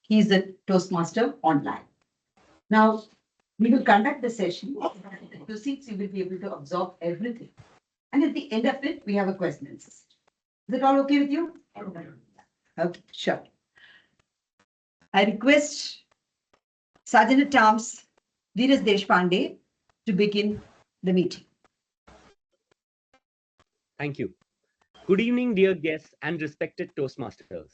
He's a Toastmaster online. Now, we will conduct the session. To seats, you will be able to absorb everything. And at the end of it, we have a question and answer. Is it all okay with you? Okay, sure. I request Sergeant at Arms Dhiraj Deshpande to begin the meeting. Thank you. Good evening, dear guests and respected Toastmasters.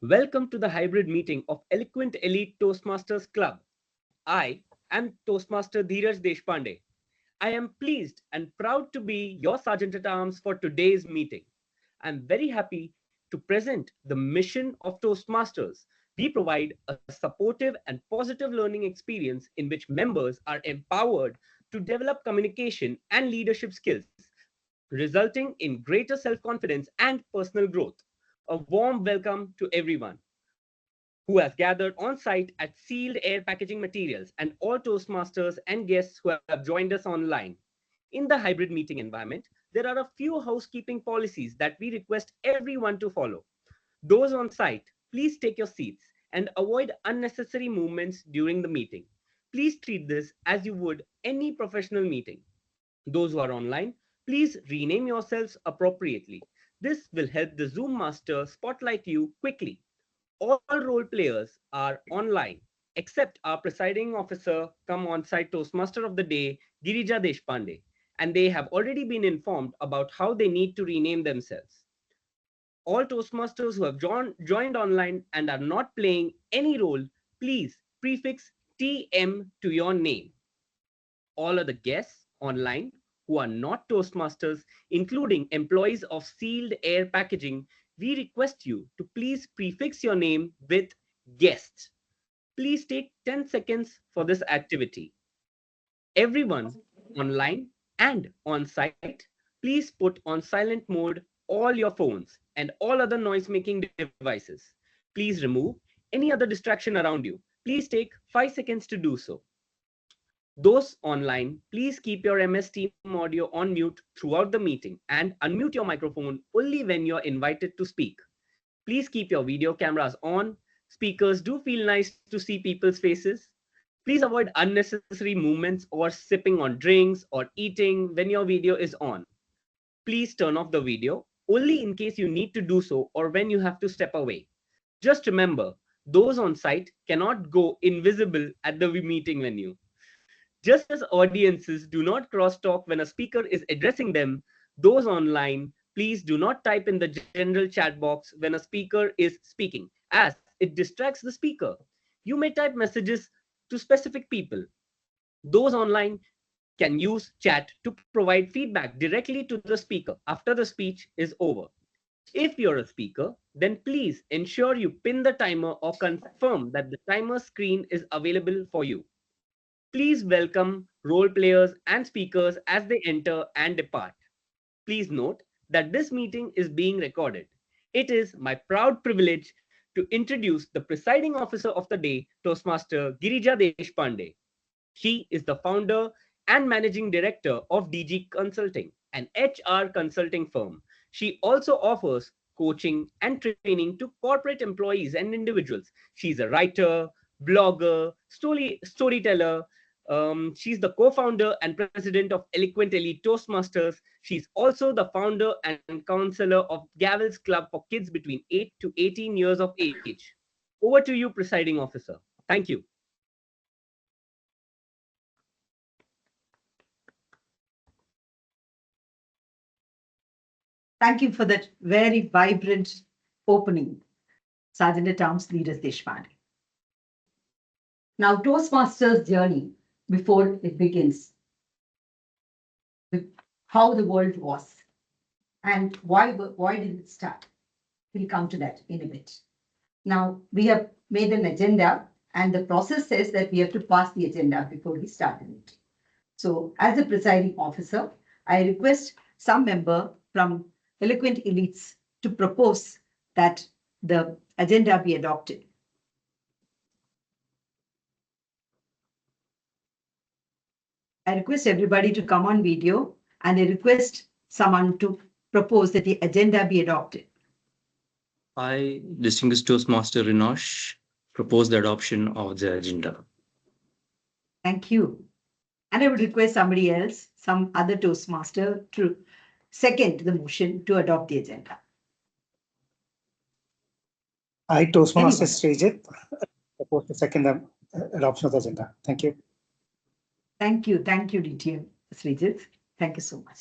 Welcome to the hybrid meeting of Eloquent Elite Toastmasters Club. I am Toastmaster Dhiraj Deshpande. I am pleased and proud to be your Sergeant at Arms for today's meeting. I'm very happy to present the mission of Toastmasters. We provide a supportive and positive learning experience in which members are empowered to develop communication and leadership skills, resulting in greater self-confidence and personal growth. A warm welcome to everyone who has gathered on site at Sealed Air Packaging Materials and all Toastmasters and guests who have joined us online. In the hybrid meeting environment, there are a few housekeeping policies that we request everyone to follow. Those on site, please take your seats and avoid unnecessary movements during the meeting. Please treat this as you would any professional meeting. Those who are online, please rename yourselves appropriately. This will help the Zoom master spotlight you quickly. All role players are online, except our presiding officer come on-site Toastmaster of the day, Girija Deshpande, and they have already been informed about how they need to rename themselves. All Toastmasters who have joined online and are not playing any role, please prefix TM to your name. All other guests online who are not Toastmasters, including employees of Sealed Air Packaging, we request you to please prefix your name with guest. Please take 10 seconds for this activity. Everyone online and on site, please put on silent mode all your phones and all other noise-making devices. Please remove any other distraction around you. Please take 5 seconds to do so. Those online, please keep your MS Team audio on mute throughout the meeting and unmute your microphone only when you're invited to speak. Please keep your video cameras on. Speakers do feel nice to see people's faces. Please avoid unnecessary movements or sipping on drinks or eating when your video is on. Please turn off the video only in case you need to do so or when you have to step away. Just remember, those on site cannot go invisible at the meeting venue. Just as audiences do not crosstalk when a speaker is addressing them, those online, please do not type in the general chat box when a speaker is speaking, as it distracts the speaker. You may type messages to specific people. Those online can use chat to provide feedback directly to the speaker after the speech is over. If you're a speaker, then please ensure you pin the timer or confirm that the timer screen is available for you. Please welcome role players and speakers as they enter and depart. Please note that this meeting is being recorded. It is my proud privilege to introduce the presiding officer of the day, Toastmaster Girija Deshpande. She is the founder and managing director of DG Consulting, an HR consulting firm. She also offers coaching and training to corporate employees and individuals. She's a writer, blogger, storyteller. She's the co-founder and president of Eloquent Elite Toastmasters. She's also the founder and counselor of Gavel's Club for kids between 8 to 18 years of age. Over to you, presiding officer. Thank you. Thank you for that very vibrant opening, Sergeant at Arms Dhiraj Deshpande. Now, Toastmasters' journey before it begins, how the world was and why did it start? We'll come to that in a bit. Now, we have made an agenda, and the process says that we have to pass the agenda before we start it. So, as a presiding officer, I request some member from Eloquent Elites to propose that the agenda be adopted. I request everybody to come on video, and I request someone to propose that the agenda be adopted. I, distinguished Toastmaster Renosh propose the adoption of the agenda. Thank you. And I would request somebody else, some other Toastmaster, to second the motion to adopt the agenda. I, Toastmaster Sreejith, propose to second the adoption of the agenda. Thank you. Thank you, DTM Sreejith. Thank you so much.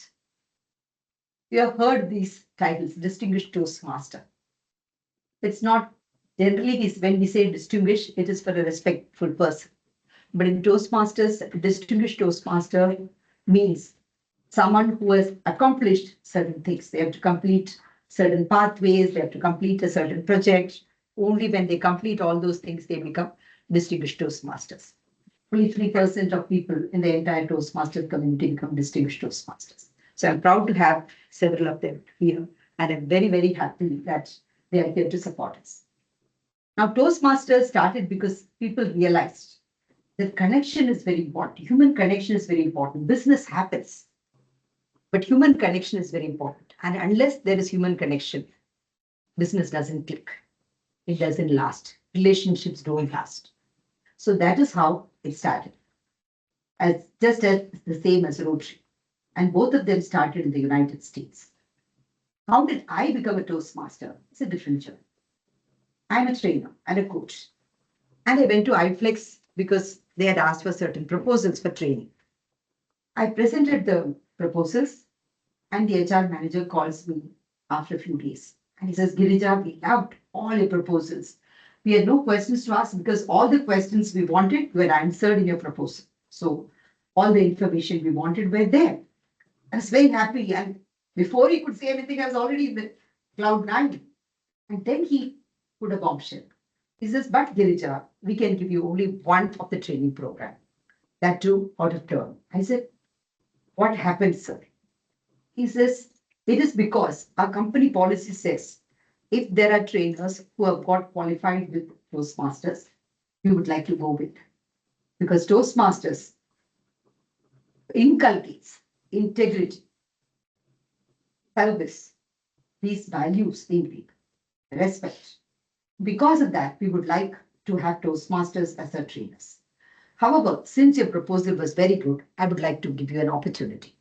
You have heard these titles, Distinguished Toastmaster. It's not generally when we say distinguished, it is for a respectful person. But in Toastmasters, Distinguished Toastmaster means someone who has accomplished certain things. They have to complete certain pathways, they have to complete a certain project. Only when they complete all those things, they become Distinguished Toastmasters. Only 3% of people in the entire Toastmaster community become Distinguished Toastmasters. So I'm proud to have several of them here, and I'm very, very happy that they are here to support us. Now, Toastmasters started because people realized that connection is very important. Human connection is very important. Business happens, but human connection is very important. And unless there is human connection, business doesn't click. It doesn't last. Relationships don't last. So that is how it started. Just as the same as Rotary. And both of them started in the United States. How did I become a Toastmaster? It's a different journey. I'm a trainer and a coach. And I went to iFlex because they had asked for certain proposals for training. I presented the proposals and the HR manager calls me after a few days. And he says, Girija, we loved all your proposals. We had no questions to ask because all the questions we wanted were answered in your proposal. So all the information we wanted were there. I was very happy. And before he could say anything, I was already in the cloud 9. And then he put a bombshell. He says, but Girija, we can give you only one of the training program. That too out of term. I said, what happened, sir? He says, it is because our company policy says, if there are trainers who have got qualified with Toastmasters, we would like to go with. Because Toastmasters inculcates integrity, service, these values in people, respect. Because of that, we would like to have Toastmasters as our trainers. However, since your proposal was very good, I would like to give you an opportunity.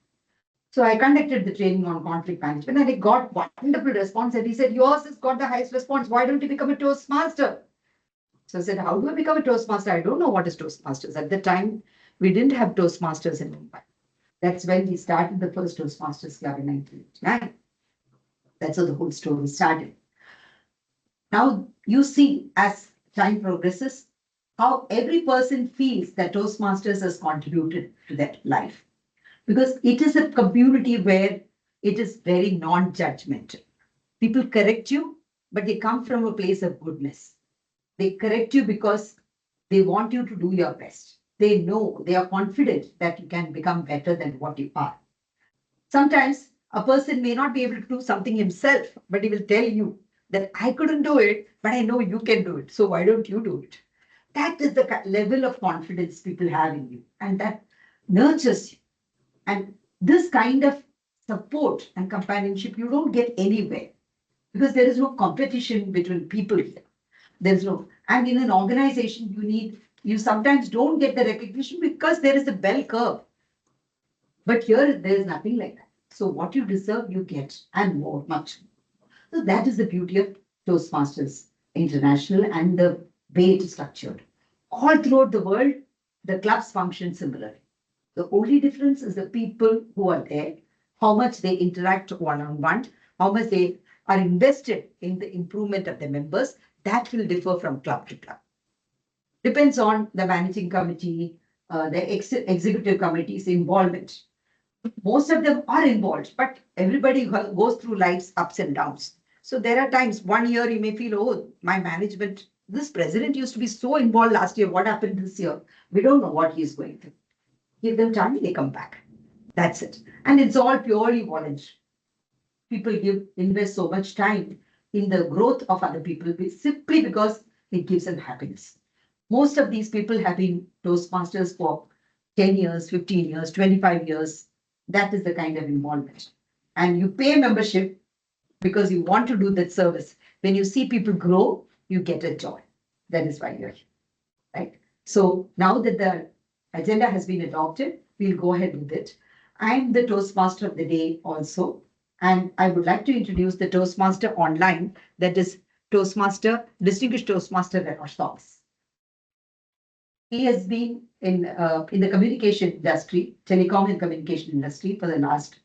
So I conducted the training on conflict management and I got wonderful response. And he said, yours has got the highest response. Why don't you become a Toastmaster? So I said, how do I become a Toastmaster? I don't know what is Toastmasters. At the time, we didn't have Toastmasters in Mumbai. That's when we started the first Toastmasters Club in 1989. That's how the whole story started. Now you see, as time progresses, how every person feels that Toastmasters has contributed to their life. Because it is a community where it is very non-judgmental. People correct you, but they come from a place of goodness. They correct you because they want you to do your best. They know, they are confident that you can become better than what you are. Sometimes a person may not be able to do something himself, but he will tell you that I couldn't do it, but I know you can do it. So why don't you do it? That is the level of confidence people have in you, and that nurtures you. And this kind of support and companionship you don't get anywhere because there is no competition between people here. There's no, and in an organization, you sometimes don't get the recognition because there is a bell curve. But here, there is nothing like that. So what you deserve, you get, and more, much more. So that is the beauty of Toastmasters International and the way it is structured. All throughout the world, the clubs function similarly. The only difference is the people who are there, how much they interact one-on-one, how much they are invested in the improvement of the members. That will differ from club to club. Depends on the managing committee, the executive committee's involvement. Most of them are involved, but everybody goes through life's ups and downs. So there are times, 1 year you may feel, oh, my management, this president used to be so involved last year. What happened this year? We don't know what he's going through. Give them time, they come back. That's it. And it's all purely voluntary. People invest so much time in the growth of other people simply because it gives them happiness. Most of these people have been Toastmasters for 10 years, 15 years, 25 years. That is the kind of involvement. And you pay membership because you want to do that service. When you see people grow, you get a joy. That is why you're here, right? So now that the agenda has been adopted, we'll go ahead with it. I'm the Toastmaster of the day also, and I would like to introduce the Toastmaster online, that is Distinguished Toastmaster Renosh Thomas. He has been in the communication industry, telecom and communication industry for the last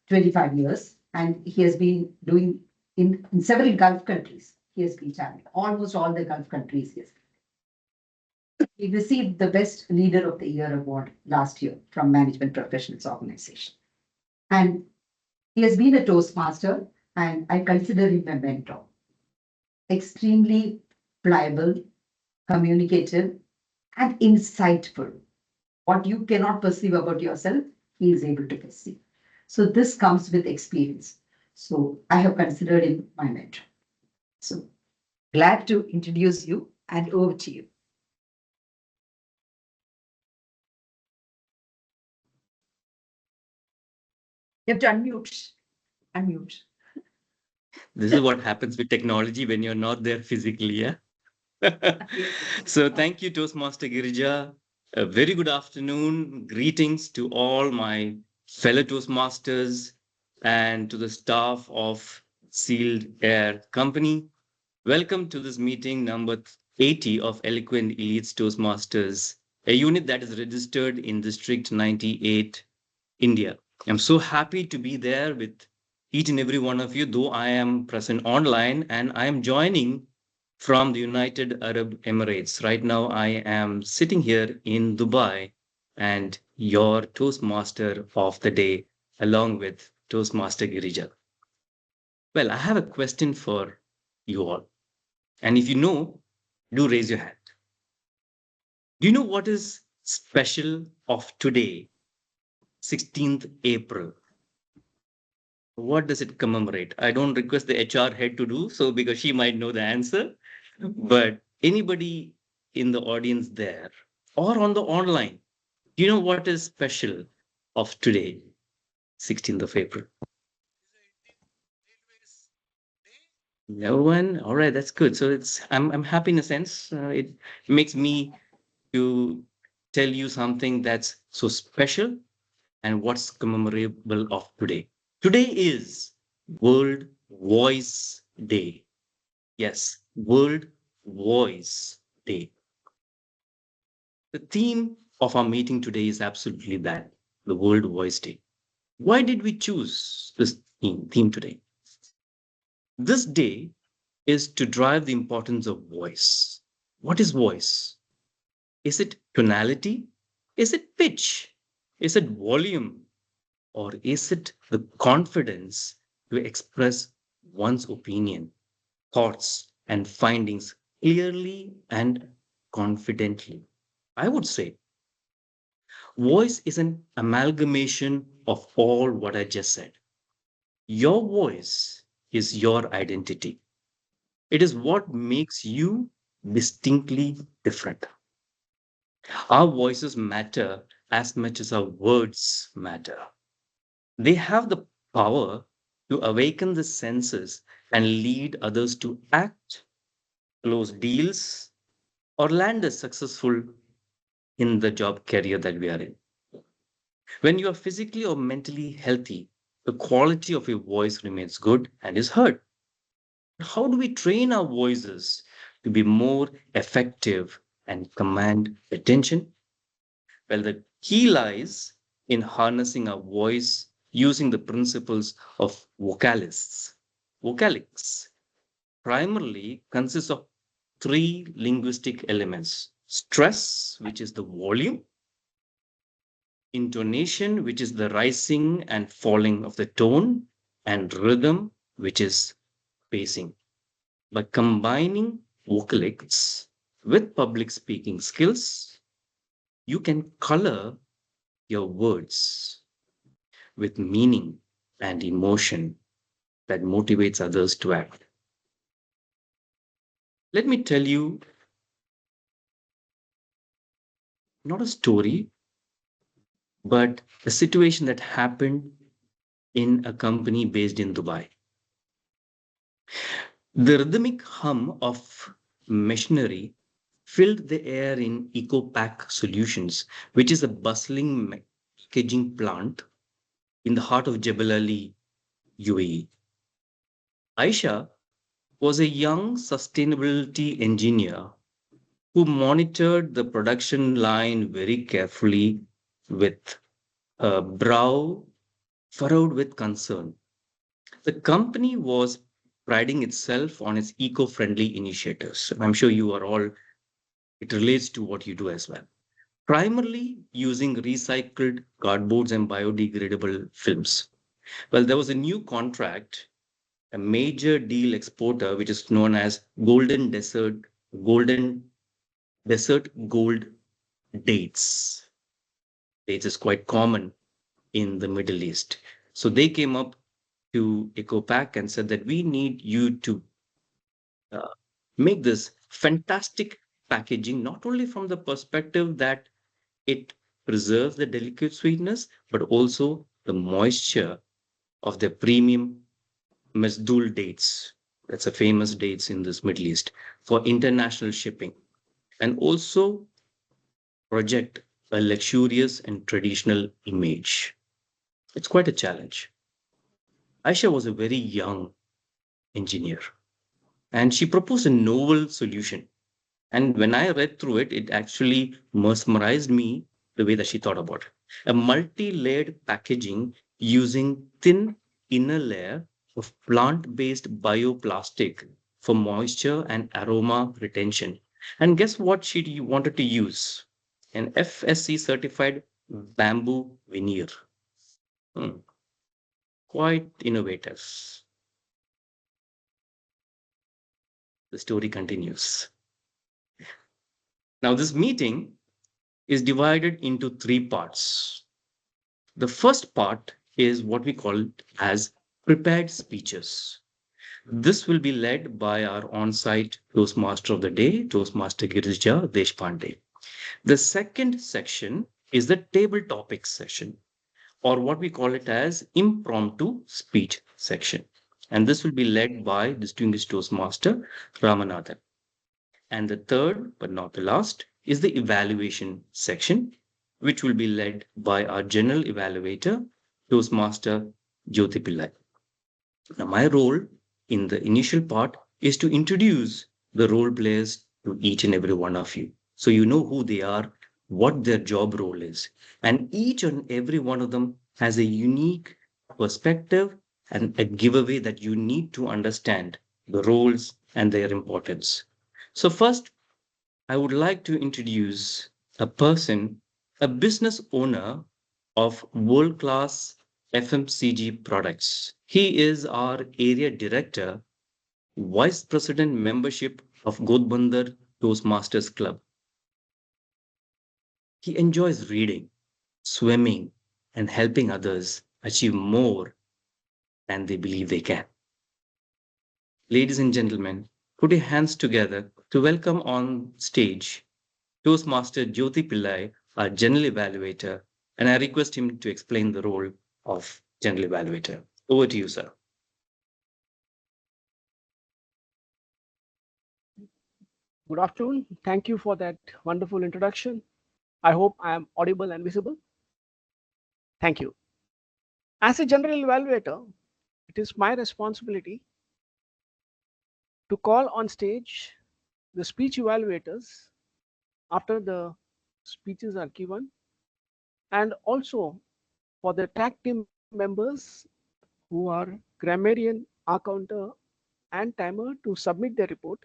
25 years, and he has been doing in several Gulf countries. He has been traveling, almost all the Gulf countries. He received the Best Leader of the Year award last year from Management Professionals Organization. And he has been a Toastmaster, and I consider him a mentor. Extremely pliable, communicative, and insightful. What you cannot perceive about yourself, he is able to perceive. So this comes with experience. So I have considered him my mentor. So glad to introduce you, and over to you. You have to unmute. Unmute. This is what happens with technology when you're not there physically, yeah? So thank you, Toastmaster Girija. A very good afternoon. Greetings to all my fellow Toastmasters and to the staff of Sealed Air Company. Welcome to this meeting number 80 of Eloquent Elites Toastmasters, a unit that is registered in District 98, India. I'm so happy to be there with each and every one of you, though I am present online and I am joining from the United Arab Emirates. Right now, I am sitting here in Dubai and your Toastmaster of the day, along with Toastmaster Girija. Well, I have a question for you all. And if you know, do raise your hand. Do you know what is special of today, 16th April? What does it commemorate? I don't request the HR head to do so because she might know the answer. But anybody in the audience there or on the online, do you know what is special of today, 16th of April? No one? All right, that's good. So I'm happy in a sense. It makes me to tell you something that's so special and what's commemorable of today. Today is World Voice Day. Yes, World Voice Day. The theme of our meeting today is absolutely that, the World Voice Day. Why did we choose this theme today? This day is to drive the importance of voice. What is voice? Is it tonality? Is it pitch? Is it volume? Or is it the confidence to express one's opinion, thoughts, and findings clearly and confidently? I would say voice is an amalgamation of all what I just said. Your voice is your identity. It is what makes you distinctly different. Our voices matter as much as our words matter. They have the power to awaken the senses and lead others to act, close deals, or land us successful in the job career that we are in. When you are physically or mentally healthy, the quality of your voice remains good and is heard. How do we train our voices to be more effective and command attention? Well, the key lies in harnessing our voice using the principles of vocalists. Vocalics primarily consists of three linguistic elements: stress, which is the volume; intonation, which is the rising and falling of the tone; and rhythm, which is pacing. By combining vocalics with public speaking skills, you can color your words with meaning and emotion that motivates others to act. Let me tell you not a story, but a situation that happened in a company based in Dubai. The rhythmic hum of machinery filled the air in EcoPack Solutions, which is a bustling packaging plant in the heart of Jebel Ali, UAE. Aisha was a young sustainability engineer who monitored the production line very carefully with a brow furrowed with concern. The company was priding itself on its eco-friendly initiatives. I'm sure you are all, it relates to what you do as well. Primarily using recycled cardboards and biodegradable films. Well, there was a new contract, a major deal exporter, which is known as Golden Desert Gold Dates. Dates is quite common in the Middle East. So they came up to EcoPack and said that we need you to make this fantastic packaging, not only from the perspective that it preserves the delicate sweetness, but also the moisture of the premium Mesdul dates. That's a famous dates in this Middle East for international shipping. And also project a luxurious and traditional image. It's quite a challenge. Aisha was a very young engineer and she proposed a novel solution. And when I read through it, it actually mesmerized me the way that she thought about it. A multi-layered packaging using thin inner layer of plant-based bioplastic for moisture and aroma retention. And guess what she wanted to use? An FSC certified bamboo veneer. Quite innovative. The story continues. Now, this meeting is divided into three parts. The first part is what we call as prepared speeches. This will be led by our on-site Toastmaster of the day, Toastmaster Girija Deshpande. The second section is the table topics session, or what we call it as impromptu speech section. And this will be led by distinguished Toastmaster Ramanathan. And the third, but not the last, is the evaluation section, which will be led by our general evaluator, Toastmaster Jyothi Pillai. Now, my role in the initial part is to introduce the role players to each and every one of you. So you know who they are, what their job role is. And each and every one of them has a unique perspective and a giveaway that you need to understand the roles and their importance. So first, I would like to introduce a person, a business owner of world-class FMCG products. He is our area director, vice president membership of Ghodbandar Toastmasters Club. He enjoys reading, swimming, and helping others achieve more than they believe they can. Ladies and gentlemen, put your hands together to welcome on stage Toastmaster Jyothi Pillai, our General Evaluator, and I request him to explain the role of General Evaluator. Over to you, sir. Good afternoon. Thank you for that wonderful introduction. I hope I am audible and visible. Thank you. As a General Evaluator, it is my responsibility to call on stage the speech evaluators after the speeches are given, and also for the tag team members who are grammarian, accounter, and timer to submit their report.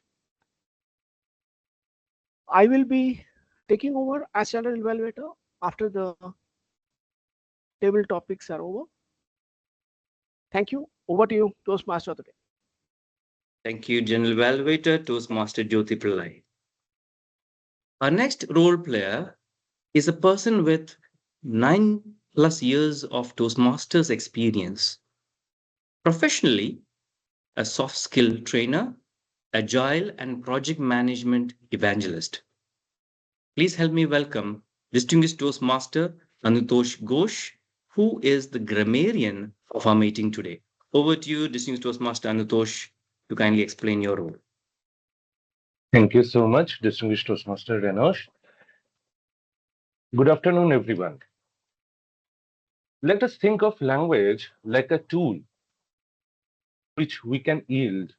I will be taking over as General Evaluator after the table topics are over. Thank you. Over to you, Toastmaster of the day. Thank you, General Evaluator, Toastmaster Jyothi Pillai. Our next role player is a person with 9+ years of Toastmasters experience. Professionally, a soft skill trainer, agile and project management evangelist. Please help me welcome distinguished Toastmaster Anutosh Ghosh, who is the grammarian of our meeting today. Over to you, distinguished Toastmaster Anutosh, to kindly explain your role. Thank you so much, distinguished Toastmaster Renosh. Good afternoon, everyone. Let us think of language like a tool which we can yield,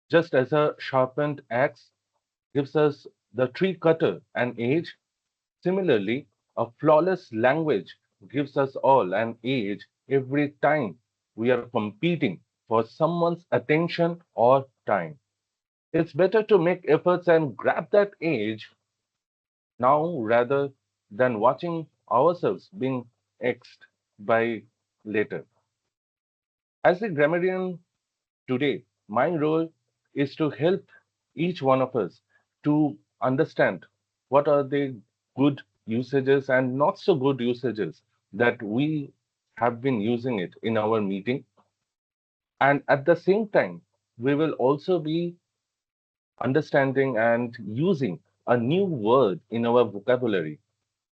just as a sharpened axe gives us the tree cutter an edge. Similarly, a flawless language gives us all an edge every time we are competing for someone's attention or time. It's better to make efforts and grab that edge now rather than watching ourselves being X'd by later. As a grammarian today, my role is to help each one of us to understand what are the good usages and not so good usages that we have been using it in our meeting. And at the same time, we will also be understanding and using a new word in our vocabulary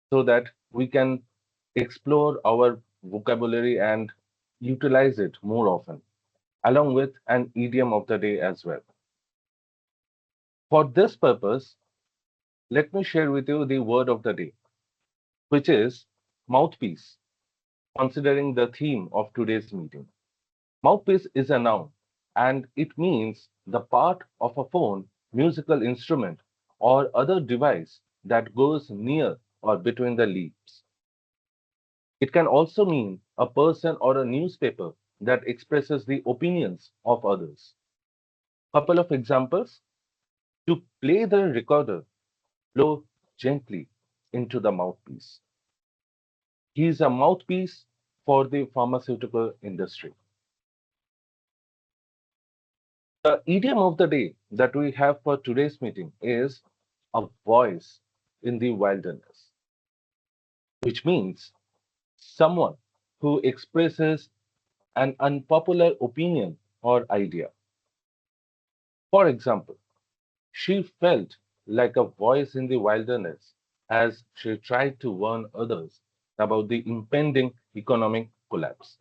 so that we can explore our vocabulary and utilize it more often, along with an idiom of the day as well. For this purpose, let me share with you the word of the day, which is mouthpiece, considering the theme of today's meeting. Mouthpiece is a noun and it means the part of a phone, musical instrument, or other device that goes near or between the lips. It can also mean a person or a newspaper that expresses the opinions of others. Couple of examples. To play the recorder, blow gently into the mouthpiece. He is a mouthpiece for the pharmaceutical industry. The idiom of the day that we have for today's meeting is a voice in the wilderness, which means someone who expresses an unpopular opinion or idea. For example, she felt like a voice in the wilderness as she tried to warn others about the impending economic collapse.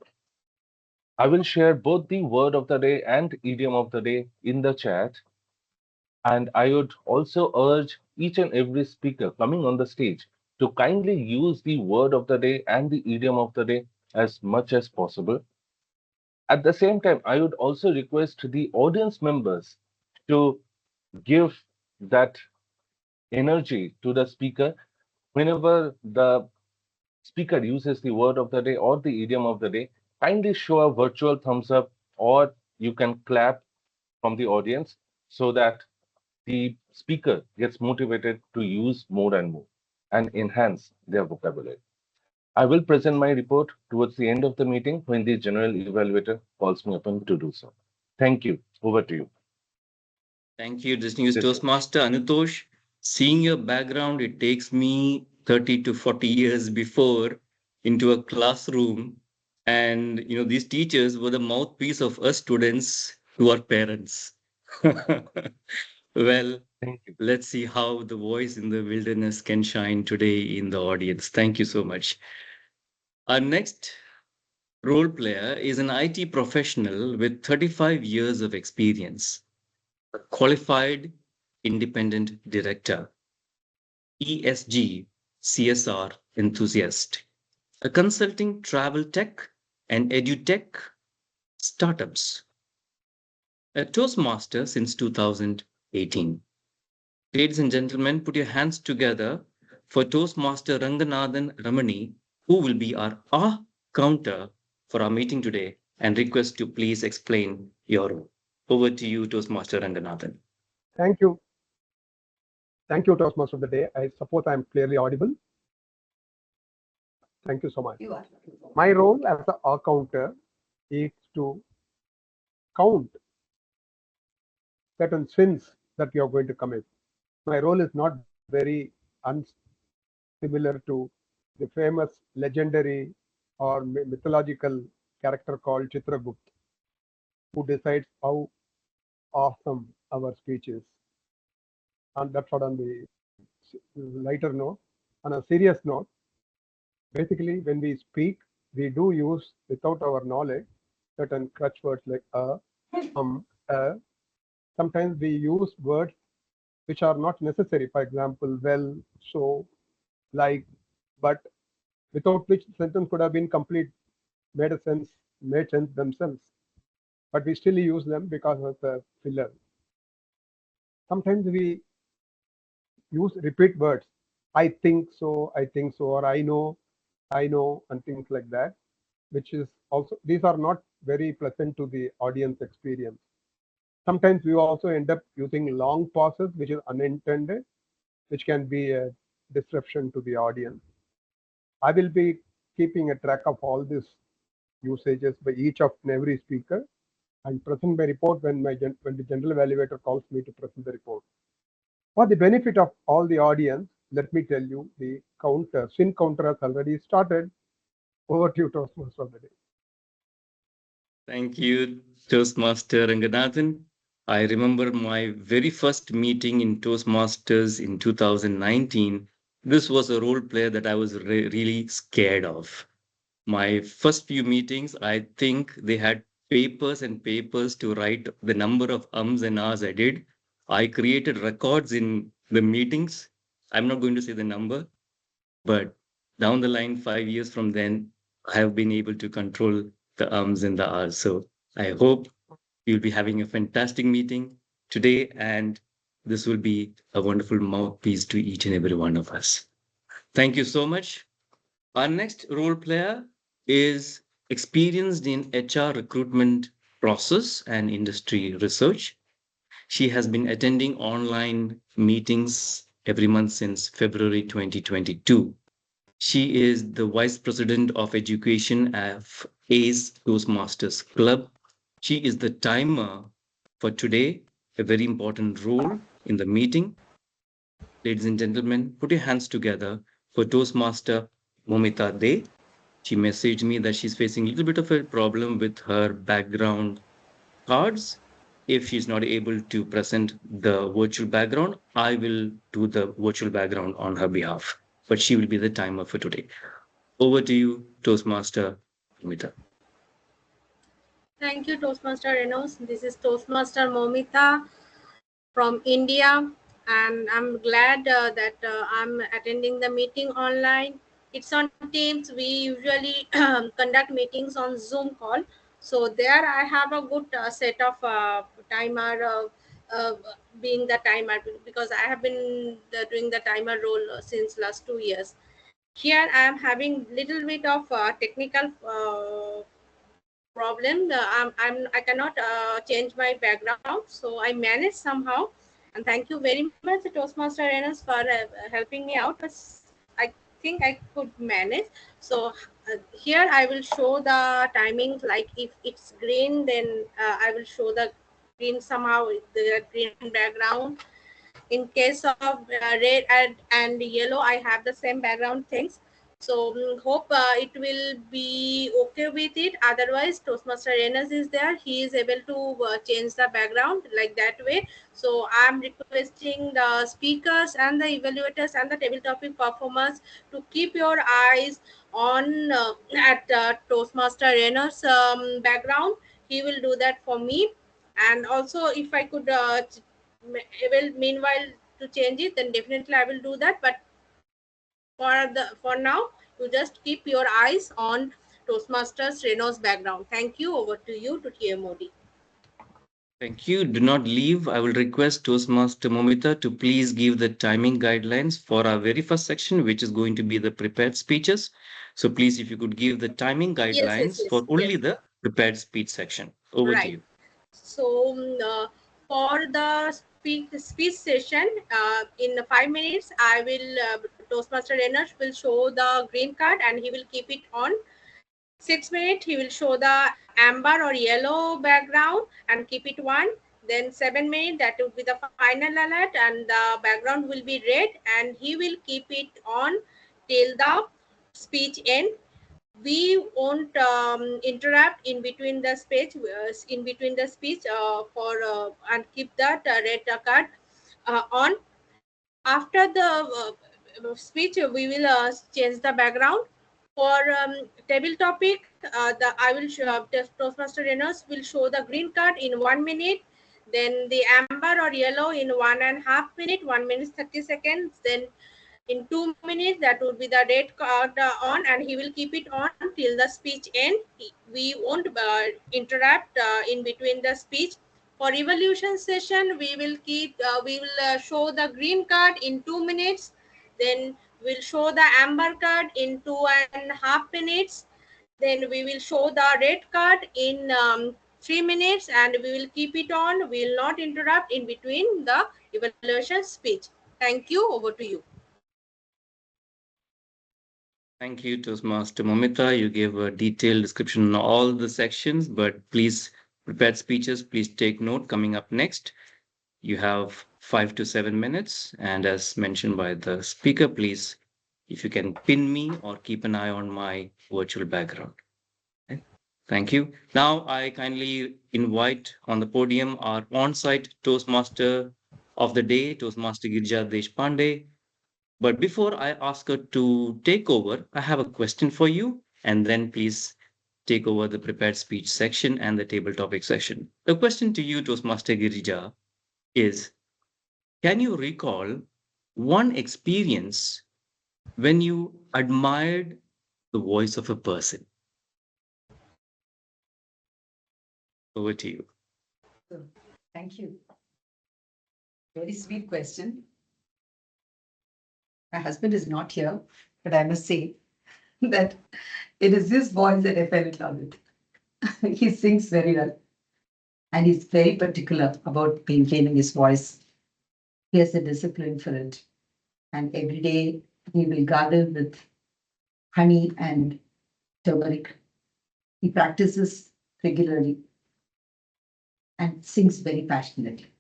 I will share both the word of the day and idiom of the day in the chat. And I would also urge each and every speaker coming on the stage to kindly use the word of the day and the idiom of the day as much as possible. At the same time, I would also request the audience members to give that energy to the speaker whenever the speaker uses the word of the day or the idiom of the day. Kindly show a virtual thumbs up or you can clap from the audience so that the speaker gets motivated to use more and more and enhance their vocabulary. I will present my report towards the end of the meeting when the general evaluator calls me upon to do so. Thank you. Over to you. Thank you, distinguished This is Toastmaster Anutosh. Seeing your background, it takes me 30 to 40 years before into a classroom. And these teachers were the mouthpiece of us students to our parents. Well, Thank you. let's see how the voice in the wilderness can shine today in the audience. Thank you so much. Our next role player is an IT professional with 35 years of experience, a qualified independent director, ESG, CSR enthusiast, a consulting travel tech and edutech startups, a Toastmaster since 2018. Ladies and gentlemen, put your hands together for Toastmaster Ranganathan Ramani, who will be our counter for our meeting today, and request to please explain your role. Over to you, Toastmaster Ranganathan. Thank you. Thank you, Toastmaster of the Day. I suppose I'm clearly audible. Thank you so much. You are. My role as the counter is to count certain sins that you are going to commit. My role is not very unsimilar to the famous legendary or mythological character called Chitragupta, who decides how awesome our speech is. And that's what on the lighter note. On a serious note, basically when we speak, we do use without our knowledge certain crutch words like sometimes we use words which are not necessary. For example, well, so, like, but, without which sentence could have been complete, made sense themselves. But we still use them because of the filler. Sometimes we use repeat words. I think so, or I know, and things like that, which is also, these are not very pleasant to the audience experience. Sometimes we also end up using long pauses, which is unintended, which can be a disruption to the audience. I will be keeping a track of all these usages by each of every speaker and present my report when the general evaluator calls me to present the report. For the benefit of all the audience, let me tell you, the SIN counter has already started. Over to you, Toastmaster of the day. Thank you, Toastmaster Ranganathan. I remember my very first meeting in Toastmasters in 2019. This was a role play that I was really scared of. My first few meetings, I think they had papers and papers to write the number of ums and ahs I did. I created records in the meetings. I'm not going to say the number, but down the line, 5 years from then, I have been able to control the ums and the ahs. So I hope you'll be having a fantastic meeting today, and this will be a wonderful mouthpiece to each and every one of us. Thank you so much. Our next role player is experienced in HR recruitment process and industry research. She has been attending online meetings every month since February 2022. She is the Vice President of Education of ACE Toastmasters Club. She is the timer for today, a very important role in the meeting. Ladies and gentlemen, put your hands together for Toastmaster Momita De. She messaged me that she's facing a little bit of a problem with her background cards. If she's not able to present the virtual background, I will do the virtual background on her behalf. But she will be the timer for today. Over to you, Toastmaster Momita. Thank you, Toastmaster Renosh. This is Toastmaster Momita from India, and I'm glad that I'm attending the meeting online. It's on Teams. We usually conduct meetings on Zoom call. So there I have a good set of timer, being the timer, because I have been doing the timer role since last 2 years. Here I am having little bit of technical problem. I cannot change my background, so I managed somehow. And thank you very much, Toastmaster Renosh, for helping me out. But I think I could manage. So here I will show the timings. Like if it's green, then I will show the green somehow, the green background. In case of red and yellow, I have the same background things. So hope it will be okay with it. Otherwise, Toastmaster Renosh is there. He is able to change the background like that way. So I'm requesting the speakers and the evaluators and the table topic performers to keep your eyes on at Toastmaster Renosh's background. He will do that for me. And also, if I could meanwhile to change it, then definitely I will do that. But for now, you just keep your eyes on Toastmasters Renosh's background. Thank you. Over to you to TMoD. Thank you. Do not leave. I will request Toastmaster Momita to please give the timing guidelines for our very first section, which is going to be the prepared speeches. So please, if you could give the timing guidelines for only the prepared speech section. Over to you. So for the speech session, in 5 minutes, I will Toastmaster Renosh will show the green card and he will keep it on. 6 minutes, he will show the amber or yellow background and keep it on. Then 7 minutes, that will be the final alert, and the background will be red, and he will keep it on till the speech end. We won't interrupt in between the speech, for and keep that red card on. After the speech, we will change the background. For table topic, I will show Toastmaster Renosh will show the green card in 1 minute. then the amber or yellow in 1.5 minutes, 1 minute 30 seconds, then in 2 minutes that would be the red card on, and he will keep it on till the speech end. We won't interrupt in between the speech. For evaluation session, we will show the green card in 2 minutes, then we'll show the amber card in 2.5 minutes, then we will show the red card in 3 minutes, and we will keep it on. We will not interrupt in between the evaluation speech. Thank you. Over to you. Thank you, Toastmaster Momita. You gave a detailed description on all the sections, but please, prepared speeches, please take note. Coming up next, you have 5 to 7 minutes. And as mentioned by the speaker, please, if you can pin me or keep an eye on my virtual background. Okay. Thank you. Now I kindly invite on the podium our on-site Toastmaster of the day, Toastmaster Girija Deshpande. But before I ask her to take over, I have a question for you, and then please take over the prepared speech section and the table topic section. The question to you, Toastmaster Girija, is, can you recall one experience when you admired the voice of a person? Over to you. Thank you. Very sweet question. My husband is not here, but I must say that it is his voice that I fell in love with. He sings very well, and he's very particular about maintaining his voice. He has a discipline for it, and every day he will gargle with honey and turmeric. He practices regularly and sings very passionately.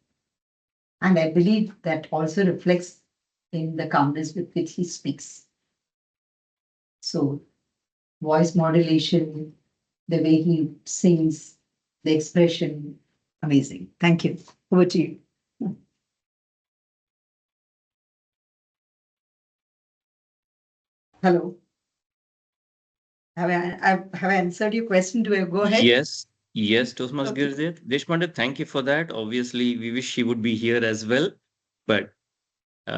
And I believe that also reflects in the calmness with which he speaks. So, voice modulation, the way he sings, the expression, amazing. Thank you. Over to you. Hello. Have I answered your question? Do I go ahead? Yes, Toastmaster Okay. Girija Deshpande, thank you for that. Obviously, we wish she would be here as well, but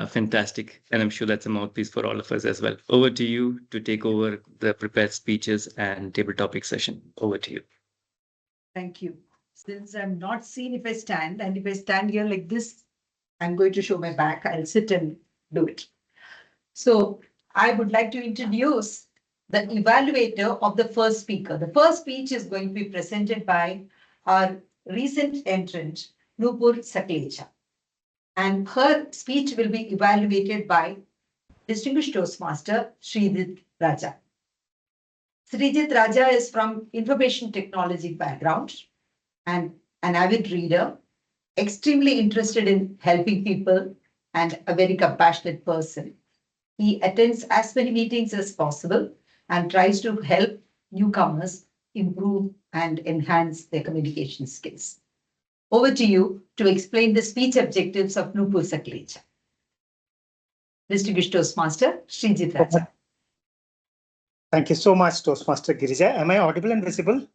fantastic. And I'm sure that's a mouthpiece for all of us as well. Over to you to take over the prepared speeches and table topic session. Over to you. Thank you. Since I'm not seen if I stand, and if I stand here like this, I'm going to show my back. I'll sit and do it. So I would like to introduce the evaluator of the first speaker. The first speech is going to be presented by our recent entrant, Nupur Saklecha. And her speech will be evaluated by distinguished Toastmaster Sreejith Raja. Sreejith Raja is from information technology background and an avid reader, extremely interested in helping people, and a very compassionate person. He attends as many meetings as possible and tries to help newcomers improve and enhance their communication skills. Over to you to explain the speech objectives of Nupur Saklecha. Distinguished Toastmaster Sreejith Raja. Thank you so much, Toastmaster Girija. Am I audible and visible?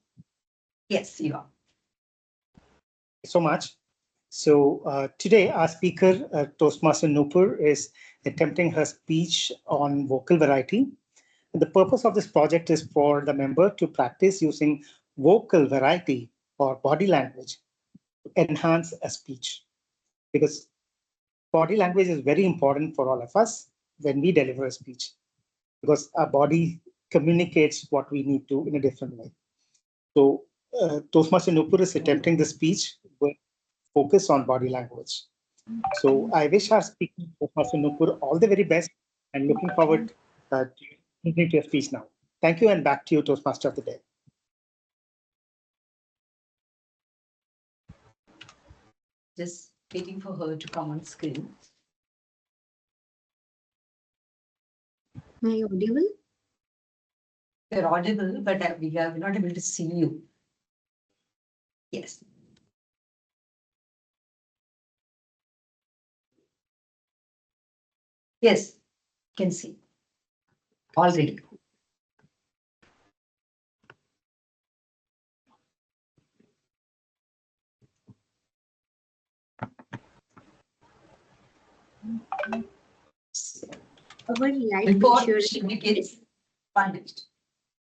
Yes, you are. So much. So today our speaker, Toastmaster Nupur, is attempting her speech on vocal variety. And the purpose of this project is for the member to practice using vocal variety or body language to enhance a speech. Because body language is very important for all of us when we deliver a speech, because our body communicates what we need to in a different way. So Toastmaster Nupur is attempting the speech with focus on body language. So I wish our speaker, Toastmaster Nupur, all the very best, and looking forward to your speech now. Thank you, and back to you, Toastmaster of the day. Just waiting for her to come on screen. Am I audible? You're audible, but we are not able to see you. Yes. Yes, can see. Already. Our life Before insurance. she begins, 1 minute.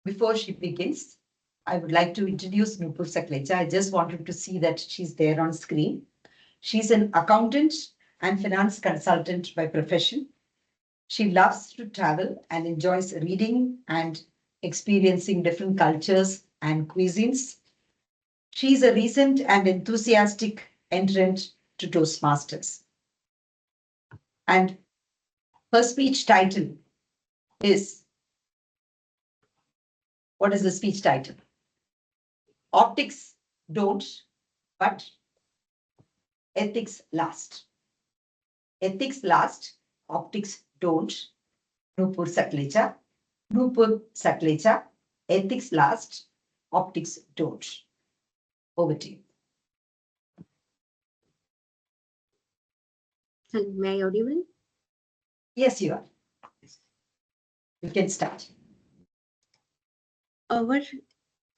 Before she begins, I would like to introduce Nupur Saklecha. I just wanted to see that she's there on screen. She's an accountant and finance consultant by profession. She loves to travel and enjoys reading and experiencing different cultures and cuisines. She's a recent and enthusiastic entrant to Toastmasters. And her speech title is, what is the speech title? Optics don't, but ethics last. Ethics last, optics don't. Nupur Saklecha. Nupur Saklecha. Ethics last, optics don't. Over to you. Am I audible? Yes, you are. You can start. Our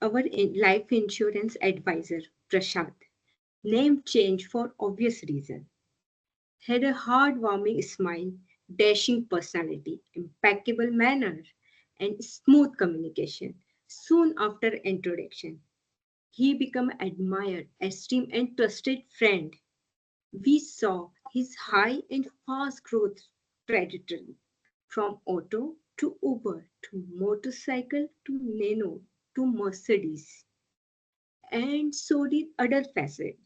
life insurance advisor, Prashad, name change for obvious reason, had a heartwarming smile, dashing personality, impeccable manner, and smooth communication. Soon after introduction, he became admired, esteemed, and trusted friend. We saw his high and fast growth trajectory from auto to Uber to motorcycle to Nano to Mercedes. And so did other facets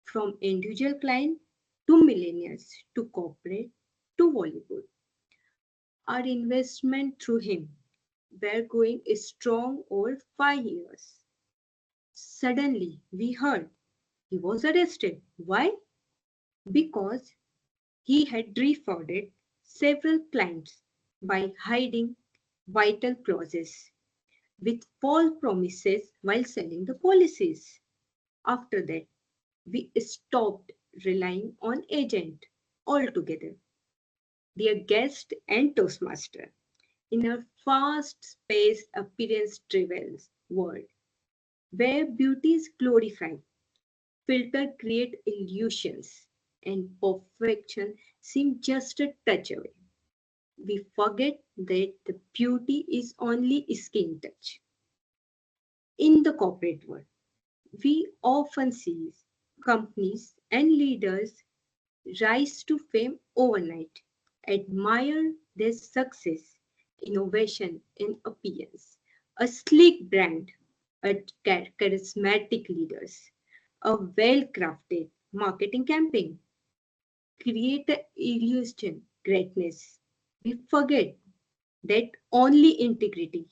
from individual client to millennials to corporate to Bollywood. Our investment through him were going strong over 5 years. Suddenly, we heard he was arrested. Why? Because he had defrauded several clients by hiding vital clauses with false promises while selling the policies. After that, we stopped relying on agent altogether. Dear guest and Toastmaster, in a fast-paced appearance-driven world where beauty is glorified, filter create illusions, and perfection seem just a touch away. We forget that the beauty is only skin touch. In the corporate world, we often see companies and leaders rise to fame overnight, admire their success, innovation, and appearance. A sleek brand, a charismatic leaders, a well-crafted marketing campaign create an illusion greatness. We forget that only integrity,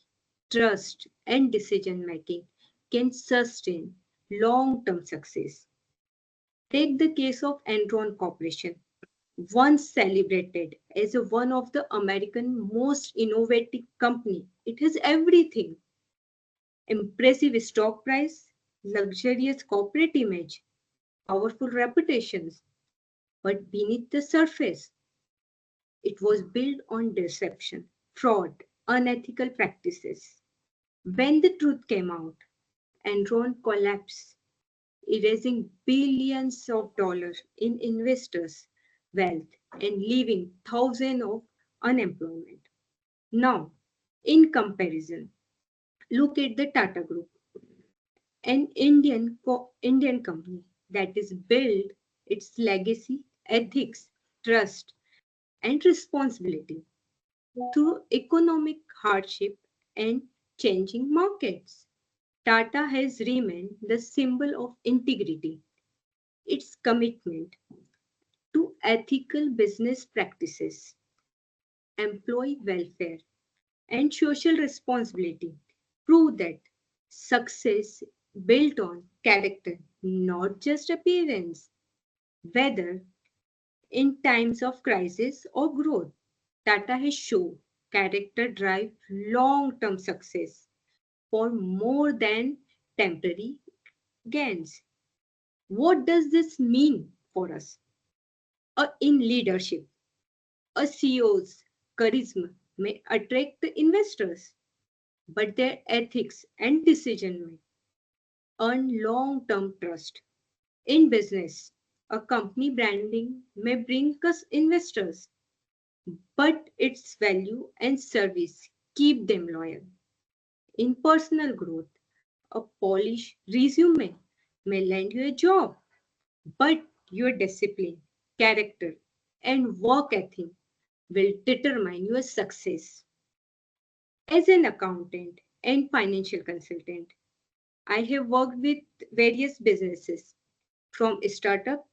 trust, and decision making can sustain long-term success. Take the case of Enron Corporation, once celebrated as one of the American most innovative company. It has everything: impressive stock price, luxurious corporate image, powerful reputations. But beneath the surface, it was built on deception, fraud, unethical practices. When the truth came out, Enron collapsed, erasing billions of dollars in investors' wealth and leaving thousands of unemployment. Now, in comparison, look at the Tata Group, an Indian company that is built its legacy, ethics, trust, and responsibility through economic hardship and changing markets. Tata has remained the symbol of integrity. Its commitment to ethical business practices, employee welfare, and social responsibility prove that success built on character, not just appearance. Whether in times of crisis or growth, Tata has shown character drive long-term success for more than temporary gains. What does this mean for us? In leadership, a CEO's charisma may attract the investors, but their ethics and decision making earn long-term trust. In business, a company branding may bring us investors, but its value and service keep them loyal. In personal growth, a polished resume may land you a job, but your discipline, character, and work ethic will determine your success. As an accountant and financial consultant, I have worked with various businesses, from startup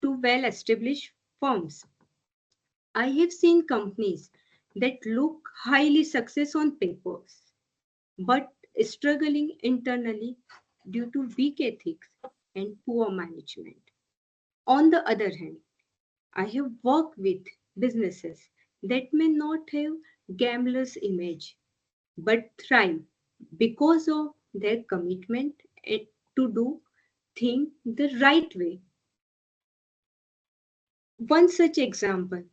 to well-established firms. I have seen companies that look highly successful on papers, but struggling internally due to weak ethics and poor management. On the other hand, I have worked with businesses that may not have gambler's image, but thrive because of their commitment to do things the right way. One such example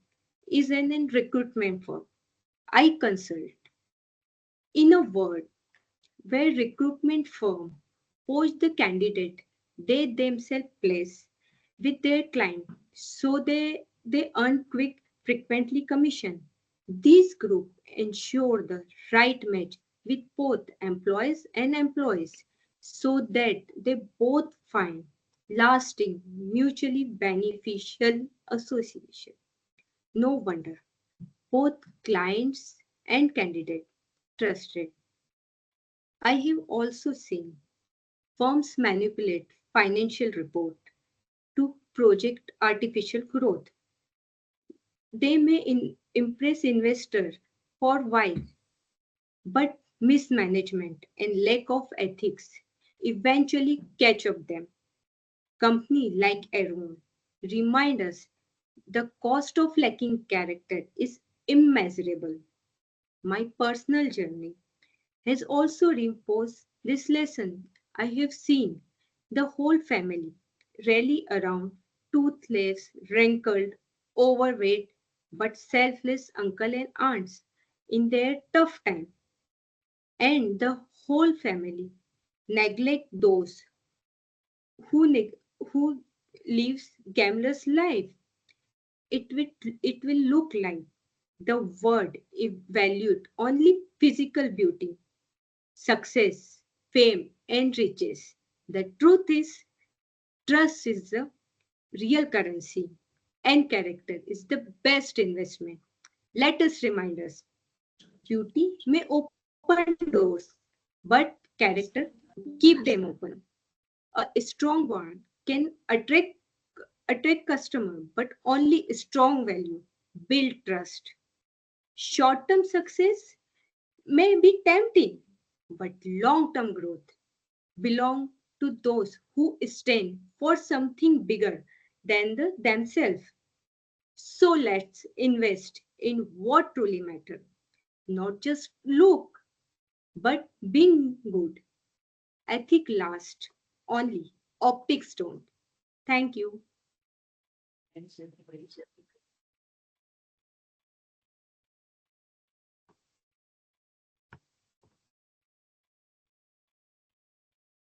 is in recruitment firm I consult. In a world where recruitment firms poach the candidate they themselves place with their client so they earn quick, frequently commission. These groups ensure the right match with both employees and employees so that they both find lasting, mutually beneficial association. No wonder both clients and candidates trusted. I have also seen firms manipulate financial report to project artificial growth. They may impress investors for a while, but mismanagement and lack of ethics eventually catch up them. Companies like Aeron remind us the cost of lacking character is immeasurable. My personal journey has also reinforced this lesson. I have seen the whole family rally around toothless, wrinkled, overweight, but selfless uncle and aunts in their tough time, and the whole family neglect those who lives gambler's life. It will look like the world is valued only physical beauty, success, fame, and riches. The truth is, trust is the real currency, and character is the best investment. Let us remind us beauty may open doors, but character keep them open. A strong one can attract customer, but only strong value build trust. Short-term success may be tempting, but long-term growth belong to those who stand for something bigger than themselves. So let's invest in what truly matters, not just look, but being good. Ethic lasts, only optics don't. Thank you.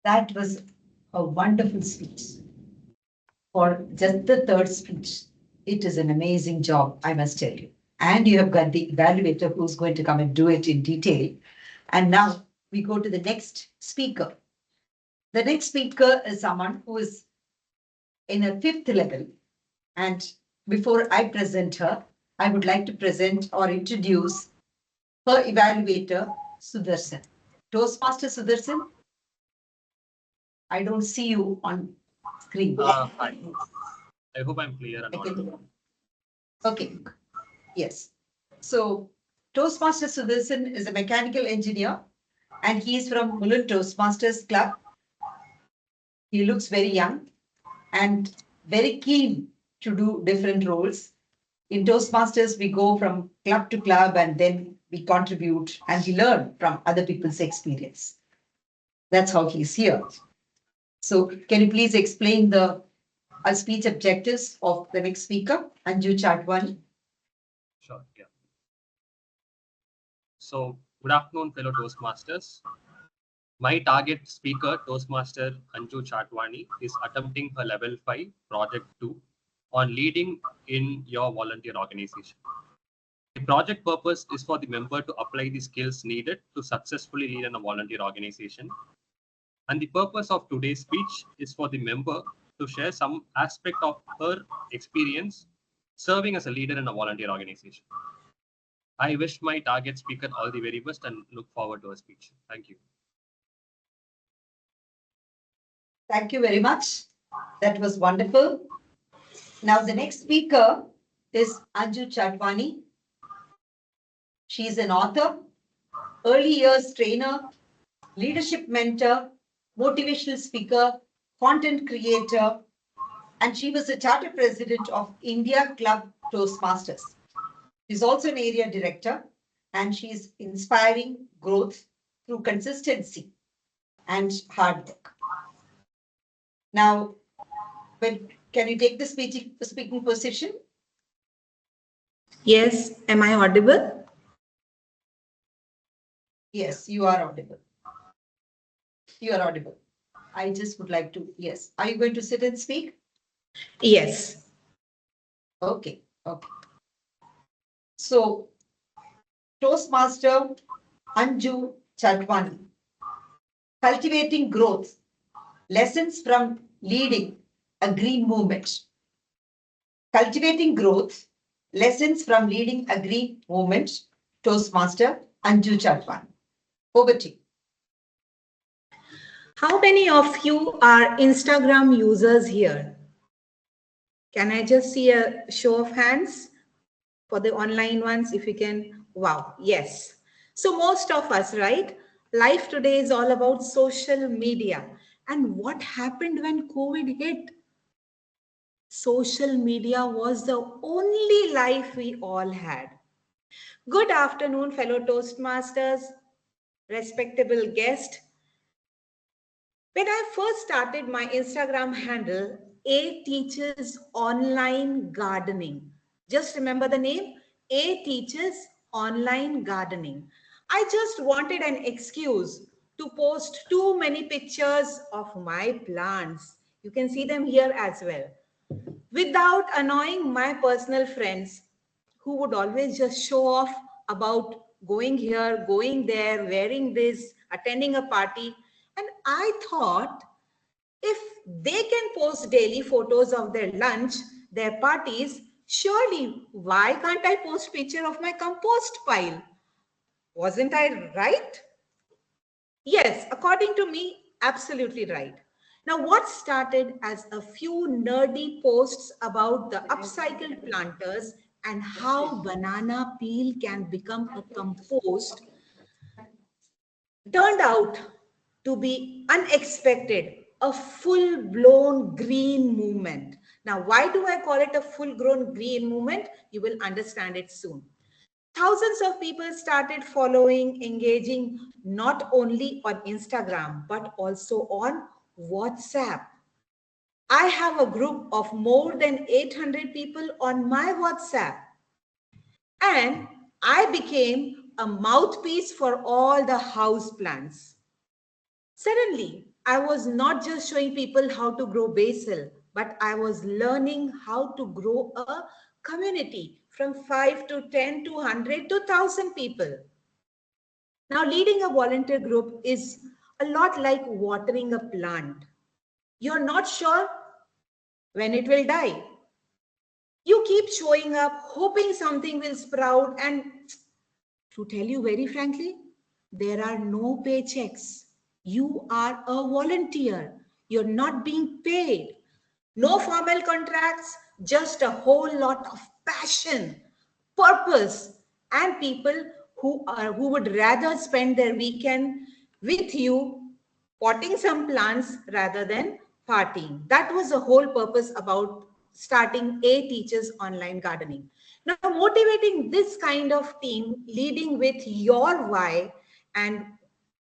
That was a wonderful speech. For just the third speech, it is an amazing job, I must tell you. And you have got the evaluator who's going to come and do it in detail. And now we go to the next speaker. The next speaker is someone who is in a fifth level. And before I present her, I would like to present or introduce her evaluator, Sudarshan. Toastmaster Sudarshan, I don't see you on screen. Hi. I hope I'm clear and Okay. audible. Okay, yes. So Toastmaster Sudarshan is a mechanical engineer and he is from Mulund Toastmasters Club. He looks very young and very keen to do different roles. In Toastmasters, we go from club to club and then we contribute and we learn from other people's experience. That's how he's here. So can you please explain the speech objectives of the next speaker, Anju Chhatwani? Sure, yeah. So, good afternoon, fellow Toastmasters. My target speaker, Toastmaster Anju Chhatwani, is attempting her level 5, project 2, on leading in your volunteer organization. The project purpose is for the member to apply the skills needed to successfully lead in a volunteer organization. And the purpose of today's speech is for the member to share some aspect of her experience serving as a leader in a volunteer organization. I wish my target speaker all the very best and look forward to her speech. Thank you. Thank you very much. That was wonderful. Now the next speaker is Anju Chhatwani. She is an author, early years trainer, leadership mentor, motivational speaker, content creator, and she was a charter president of India Club Toastmasters. She's also an area director, and she is inspiring growth through consistency and hard work. Now, can you take the speaking position? Yes, am I audible? Yes, you are audible. You are audible. I just would like to, yes. Are you going to sit and speak? Yes. Okay, okay. So, Toastmaster Anju Chhatwani, cultivating growth, lessons from leading a green movement. Cultivating growth, lessons from leading a green movement, Toastmaster Anju Chhatwani. Over to you. How many of you are Instagram users here? Can I just see a show of hands for the online ones, if you can? Wow, yes. So most of us, right? Life today is all about social media. And what happened when COVID hit? Social media was the only life we all had. Good afternoon, fellow Toastmasters, respectable guest. When I first started my Instagram handle, A Teaches Online Gardening. Just remember the name, A Teaches Online Gardening. I just wanted an excuse to post too many pictures of my plants. You can see them here as well. Without annoying my personal friends who would always just show off about going here, going there, wearing this, attending a party. And I thought, if they can post daily photos of their lunch, their parties, surely why can't I post picture of my compost pile? Wasn't I right? Yes, according to me, absolutely right. Now, what started as a few nerdy posts about the upcycled planters and how banana peel can become a compost turned out to be unexpected, a full-blown green movement. Now, why do I call it a full-grown green movement? You will understand it soon. Thousands of people started following, engaging not only on Instagram, but also on WhatsApp. I have a group of more than 800 people on my WhatsApp. And I became a mouthpiece for all the house plants. Suddenly, I was not just showing people how to grow basil, but I was learning how to grow a community from 5 to 10 to 100 to 1,000 people. Now, leading a volunteer group is a lot like watering a plant. You're not sure when it will die. You keep showing up, hoping something will sprout, and to tell you very frankly, there are no paychecks. You are a volunteer. You're not being paid. No formal contracts, just a whole lot of passion, purpose, and people who would rather spend their weekend with you potting some plants rather than partying. That was the whole purpose about starting A Teaches Online Gardening. Now, motivating this kind of team, leading with your why and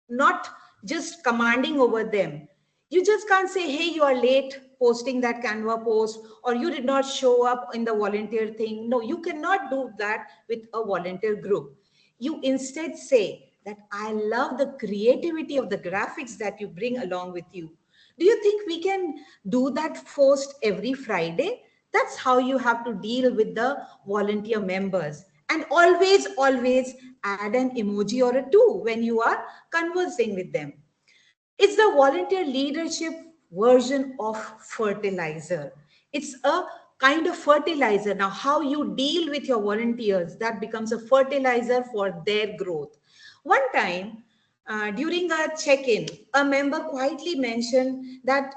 not just commanding over them. You just can't say, hey, you are late posting that Canva post, or you did not show up in the volunteer thing. No, you cannot do that with a volunteer group. You instead say that I love the creativity of the graphics that you bring along with you. Do you think we can do that post every Friday? That's how you have to deal with the volunteer members. And always, always add an emoji or a two when you are conversing with them. It's the volunteer leadership version of fertilizer. It's a kind of fertilizer. Now, how you deal with your volunteers, that becomes a fertilizer for their growth. One time, during a check-in, a member quietly mentioned that,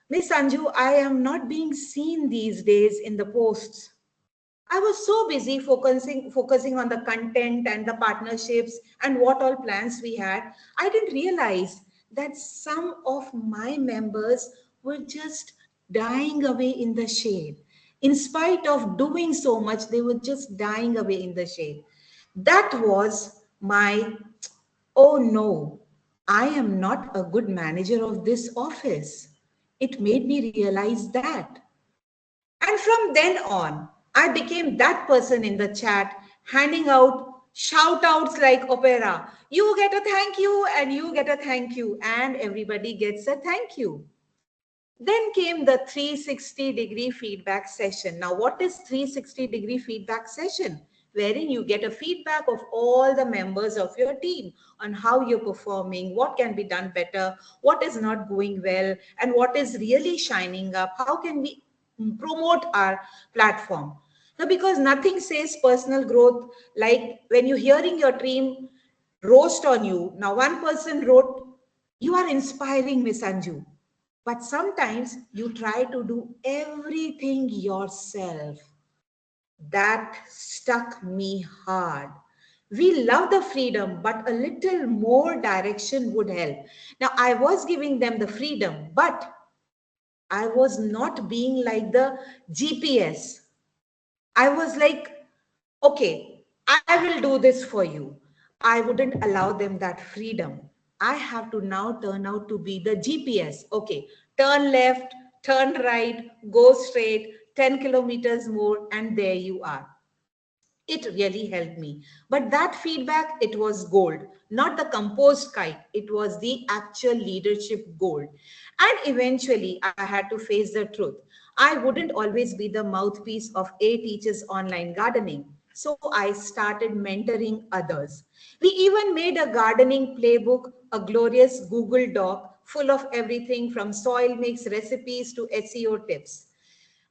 Miss Anju, I am not being seen these days in the posts. I was so busy focusing on the content and the partnerships and what all plans we had. I didn't realize that some of my members were just dying away in the shade. In spite of doing so much, they were just dying away in the shade. That was my, oh no, I am not a good manager of this office. It made me realize that. And from then on, I became that person in the chat, handing out shout outs like opera. You get a thank you, and you get a thank you, and everybody gets a thank you. Then came the 360-degree feedback session. Now, what is 360-degree feedback session? Wherein you get a feedback of all the members of your team on how you're performing, what can be done better, what is not going well, and what is really shining up. How can we promote our platform? Now, because nothing says personal growth like when you're hearing your team roast on you. Now, one person wrote, "You are inspiring, Miss Anju." But sometimes you try to do everything yourself. That stuck me hard. We love the freedom, but a little more direction would help. Now, I was giving them the freedom, but I was not being like the GPS. I was like, okay, I will do this for you. I wouldn't allow them that freedom. I have to now turn out to be the GPS. Okay, turn left, turn right, go straight, 10 kilometers more, and there you are. It really helped me. But that feedback, it was gold, not the composed kite. It was the actual leadership gold. And eventually, I had to face the truth. I wouldn't always be the mouthpiece of A teaches online gardening. So I started mentoring others. We even made a gardening playbook, a glorious Google Doc full of everything from soil mix recipes to SEO tips.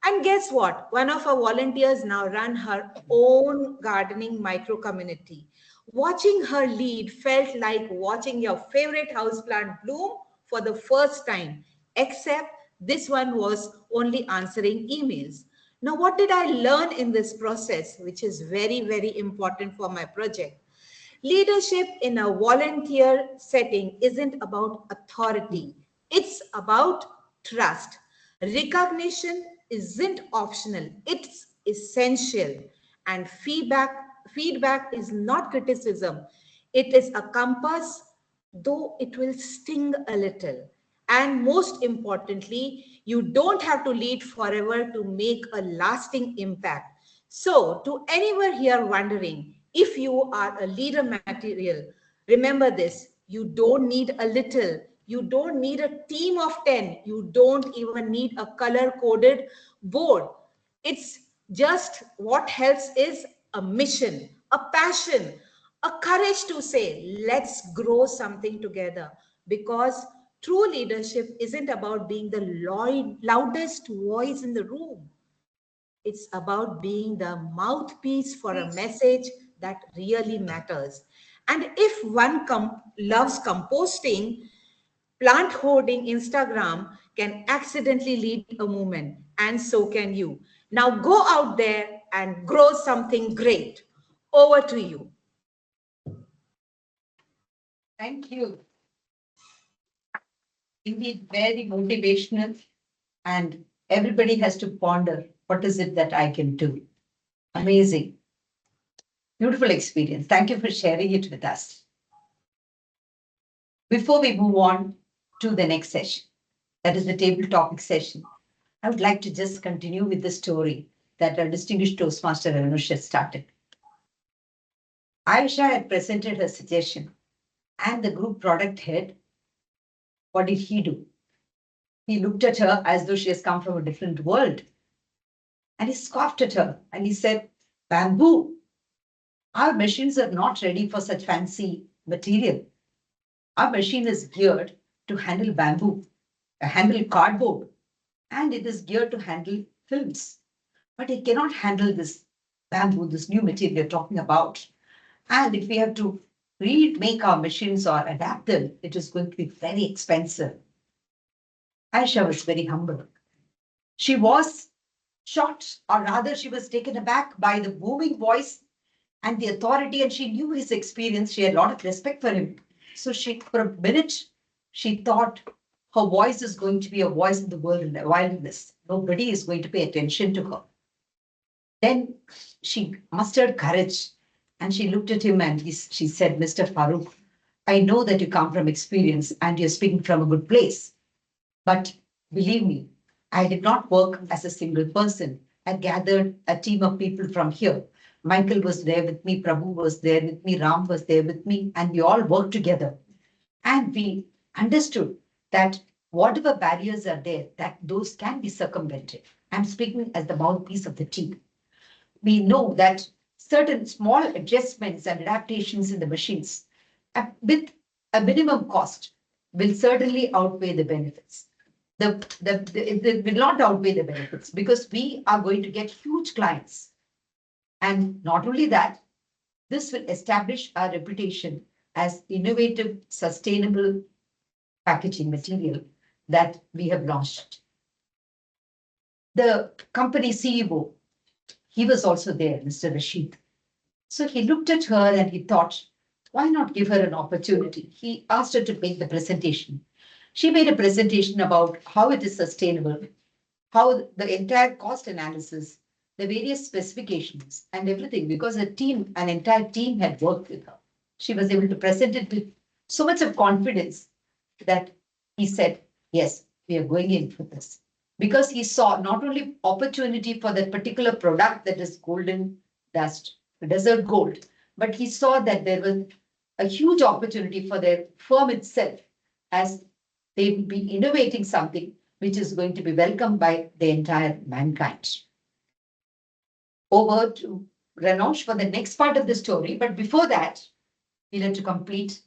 And guess what? One of our volunteers now run her own gardening micro community. Watching her lead felt like watching your favorite houseplant bloom for the first time, except this one was only answering emails. Now, what did I learn in this process, which is very, very important for my project? Leadership in a volunteer setting isn't about authority. It's about trust. Recognition isn't optional. It's essential. And feedback is not criticism. It is a compass, though it will sting a little. And most importantly, you don't have to lead forever to make a lasting impact. So, to anyone here wondering if you are a leader material, remember this: you don't need a little, you don't need a team of 10, you don't even need a color coded board. It's just what helps is a mission, a passion, a courage to say, let's grow something together. Because true leadership isn't about being the loudest voice in the room. It's about being the mouthpiece for a message that really matters. And if one loves composting, plant hoarding Instagram can accidentally lead a movement, and so can you. Now go out there and grow something great. Over to you. Thank you. Indeed, very motivational, and everybody has to ponder what is it that I can do. Amazing. Beautiful experience. Thank you for sharing it with us. Before we move on to the next session, that is the table topic session, I would like to just continue with the story that our distinguished Toastmaster Renosh has started. Aisha had presented her suggestion, and the group product head, what did he do? He looked at her as though she has come from a different world. And he scoffed at her and he said, "Bamboo, Our machines are not ready for such fancy material. Our machine is geared to handle bamboo, handle cardboard, and it is geared to handle films. But it cannot handle this bamboo, this new material you're talking about. And if we have to remake our machines or adapt them, it is going to be very expensive. Aisha was very humble. She was shocked, or rather, she was taken aback by the booming voice and the authority, and she knew his experience. She had a lot of respect for him. So for a minute, she thought her voice is going to be a voice of the world in the wilderness. Nobody is going to pay attention to her. Then she mustered courage and she looked at him and she said, Mr. Farooq, I know that you come from experience and you're speaking from a good place. But believe me, I did not work as a single person. I gathered a team of people from here. Michael was there with me, Prabhu was there with me, Ram was there with me, and we all worked together. And we understood that whatever barriers are there, that those can be circumvented. I'm speaking as the mouthpiece of the team. We know that certain small adjustments and adaptations in the machines with a minimum cost will certainly outweigh the benefits. It will not outweigh the benefits because we are going to get huge clients. And not only that, this will establish our reputation as innovative, sustainable packaging material that we have launched. The company CEO, he was also there, Mr. Rashid. So he looked at her and he thought, why not give her an opportunity? He asked her to make the presentation. She made a presentation about how it is sustainable, how the entire cost analysis, the various specifications and everything, because an entire team had worked with her. She was able to present it with so much of confidence that he said, yes, we are going in for this. Because he saw not only opportunity for that particular product that is golden dust, desert gold, but he saw that there was a huge opportunity for their firm itself as they will be innovating something which is going to be welcomed by the entire mankind. Over to Renosh for the next part of the story. But before that, we'll have to complete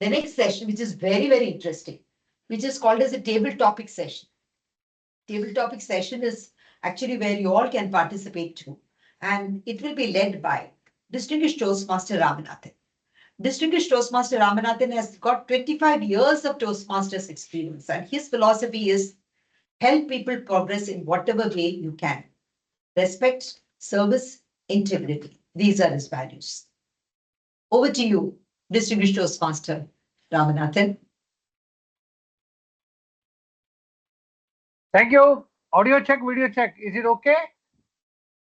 the next session, which is very, very interesting, which is called as a table topic session. Table topic session is actually where you all can participate too. And it will be led by Distinguished Toastmaster Ramanathan. Distinguished Toastmaster Ramanathan has got 25 years of Toastmasters experience, and his philosophy is help people progress in whatever way you can. Respect, service, integrity. These are his values. Over to you, Distinguished Toastmaster Ramanathan. Thank you. Audio check, video check. Is it okay?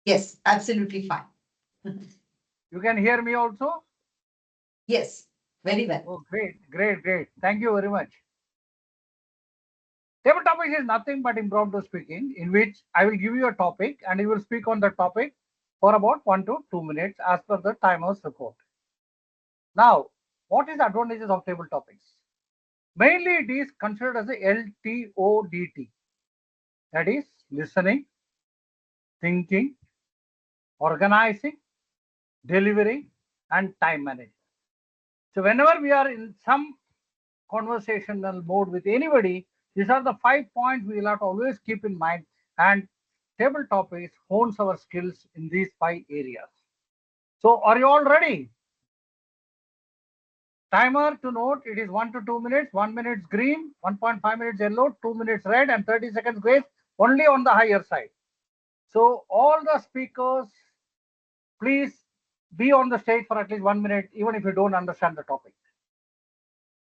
Yes, absolutely fine. You can hear me also? Yes, very well. Oh, great. Thank you very much. Table topic is nothing but impromptu speaking, in which I will give you a topic and you will speak on the topic for about 1 to 2 minutes as per the timer's report. Now, what is the advantages of table topics? Mainly, it is considered as a LTODT. That is listening, thinking, organizing, delivering, and time management. So whenever we are in some conversational mode with anybody, these are the 5 points we will have to always keep in mind, and table topics hones our skills in these 5 areas. So are you all ready? Timer to note, it is 1 to 2 minutes, 1 minute green, 1.5 minutes yellow, 2 minutes red, and 30 seconds grace, only on the higher side. So all the speakers, please be on the stage for at least 1 minute, even if you don't understand the topic.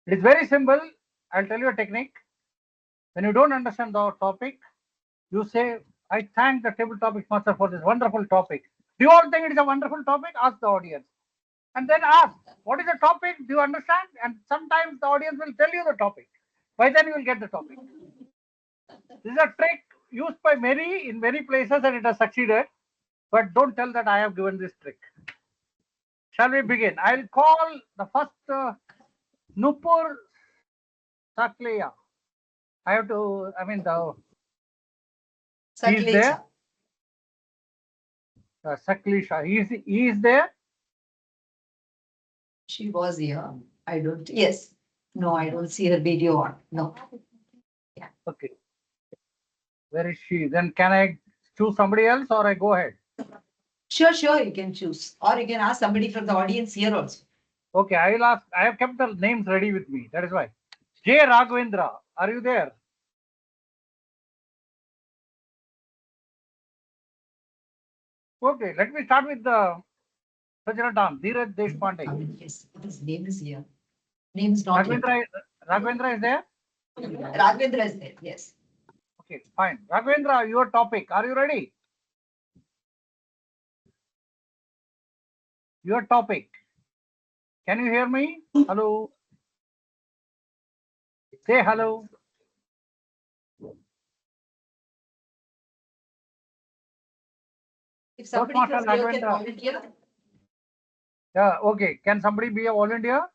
It is very simple. I'll tell you a technique. When you don't understand the topic, you say, I thank the table topic master for this wonderful topic. Do you all think it is a wonderful topic? Ask the audience. And then ask, what is the topic? Do you understand? And sometimes the audience will tell you the topic. By then you will get the topic. This is a trick used by many in many places and it has succeeded. But don't tell that I have given this trick. Shall we begin? I'll call the first Nupur Saklecha. He's there. Saklecha. He is there. She was here. I don't, yes. No, I don't see her video on. No. Okay. Where is she? Then can I choose somebody else or I go ahead? Sure, you can choose. Or you can ask somebody from the audience here also. Okay, I will ask. I have kept the names ready with me. That is why. J. Raghavendra, are you there? Okay, let me start with the Sajanatam, Dhiraj Deshpande. Yes, his name is here. Name is not here. Raghavendra is there? Raghavendra is there, yes. Okay, fine. Raghavendra, your topic. Are you ready? Your topic. Can you hear me? Hello. Say hello. If somebody Toastmaster from here can Raghavendra. volunteer. Yeah, okay. Can somebody be a volunteer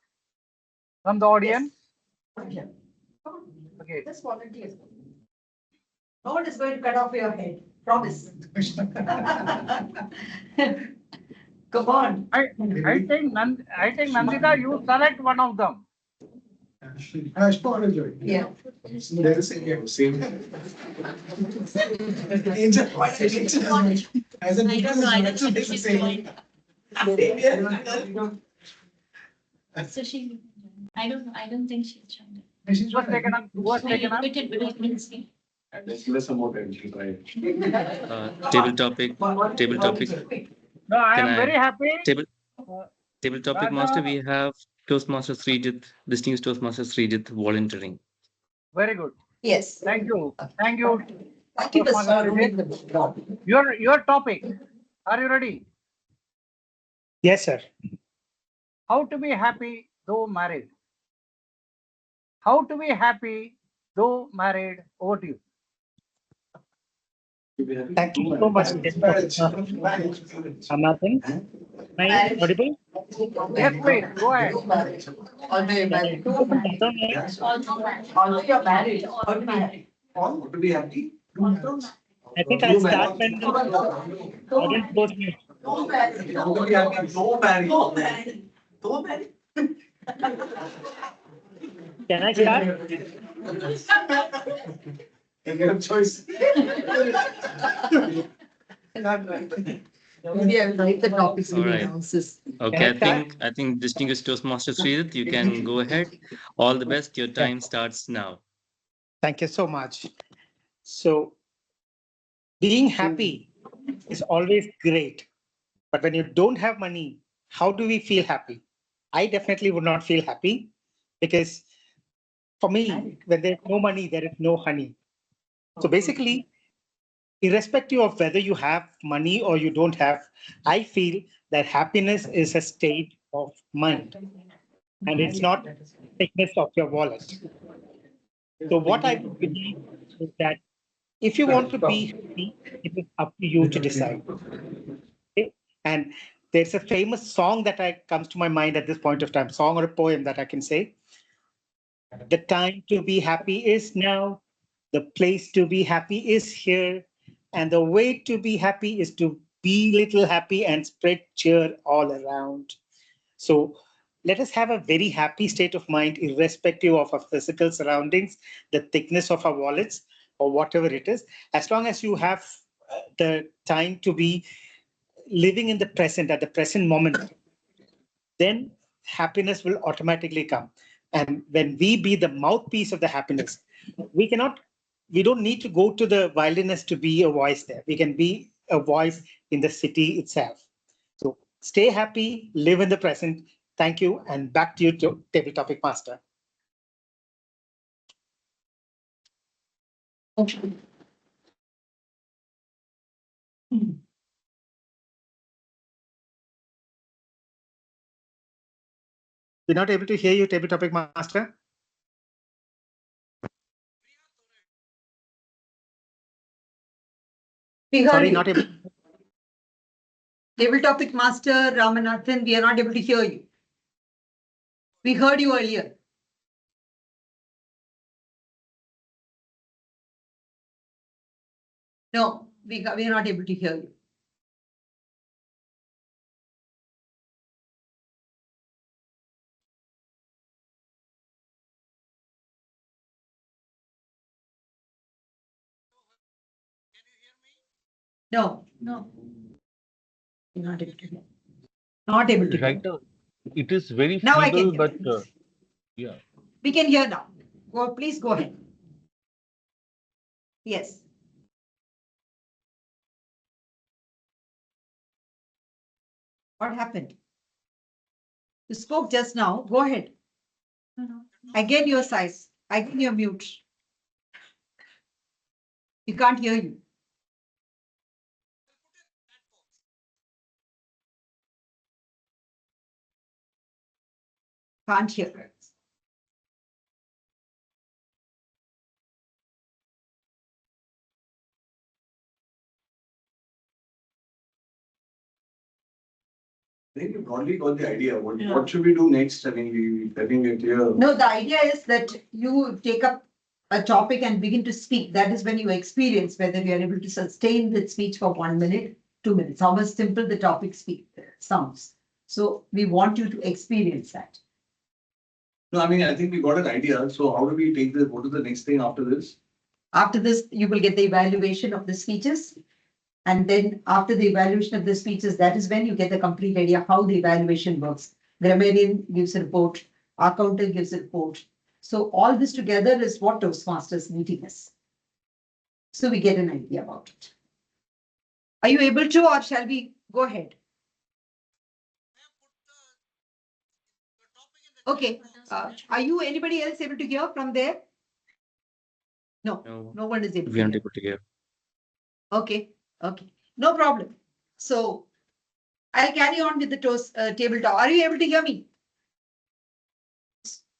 from the audience? Yes. Okay. Just volunteer. No one is going to cut off your head. Promise. Come on. I think Nandita, you select one of them. Yeah. So she, I don't know. I don't think she's joined. Who has taken up? Who has taken up? But I couldn't see. Table topic. No, I Can am very happy. Table topic master, we have Toastmaster Sreejith, distinguished Toastmaster Sreejith volunteering. Very good. Yes. Thank you. Thank you. Thank you for ruling the background. Your topic. Are you ready? Yes, sir. How to be happy though married. How to be happy though married. Over to you. Thank you so much. Ramanathan. Am I audible? Yes, please. Go ahead. Although you're married. Although you're married. Want to be happy? I think I'll start when the audience goes mute. Don't be happy. Don't marry. Don't marry. Can I start? You have choice. Maybe I will write the topics All with right. analysis. Okay, I think distinguished Toastmaster Sreejith, you can go ahead. All the best. Your time starts now. Thank you so much. So, being happy is always great. But when you don't have money, how do we feel happy? I definitely would not feel happy because for me, when there's no money, there is no honey. So basically, irrespective of whether you have money or you don't have, I feel that happiness is a state of mind and it's not thickness of your wallet. So what I believe is that if you want to be happy, it is up to you to decide. Okay? And there's a famous song that comes to my mind at this point of time, song or a poem that I can say. The time to be happy is now. The place to be happy is here. And the way to be happy is to be little happy and spread cheer all around. So let us have a very happy state of mind, irrespective of our physical surroundings, the thickness of our wallets, or whatever it is. As long as you have the time to be living in the present, at the present moment, then happiness will automatically come. And when we be the mouthpiece of the happiness, we don't need to go to the wilderness to be a voice there. We can be a voice in the city itself. So stay happy, live in the present. Thank you. And back to you, Table Topic Master. We're not able to hear you, Table Topic Master. We heard Sorry, you. not able. Table Topic Master Ramanathan, we are not able to hear you. We heard you earlier. No, we are not able to hear you. No, No. not able to hear. Not able to hear. Right now, it is very Now I can feeble, hear. but yeah. We can hear now. Go, please go ahead. Yes. What happened? You spoke just now. Go ahead. No. Again, your size. Again, your mute. We can't hear you. Can't hear. I think you broadly got the idea. What should we do next? I mean, I think we're clear. No, the idea is that you take up a topic and begin to speak. That is when you experience whether you are able to sustain the speech for 1 minute, 2 minutes, how much simple the topic sounds. So we want you to experience that. No, I mean, I think we got an idea. So how do we take this? What is the next thing after this? After this, you will get the evaluation of the speeches. And then after the evaluation of the speeches, that is when you get the complete idea how the evaluation works. Grammarian gives a report, our counter gives a report. So all this together is what Toastmasters meeting is. So we get an idea about it. Are you able to, or shall we go ahead? Okay. Are you anybody else able to hear from there? No, no one is able We aren't to hear. able to hear. Okay, okay, no problem. So I'll carry on with the table talk. Are you able to hear me?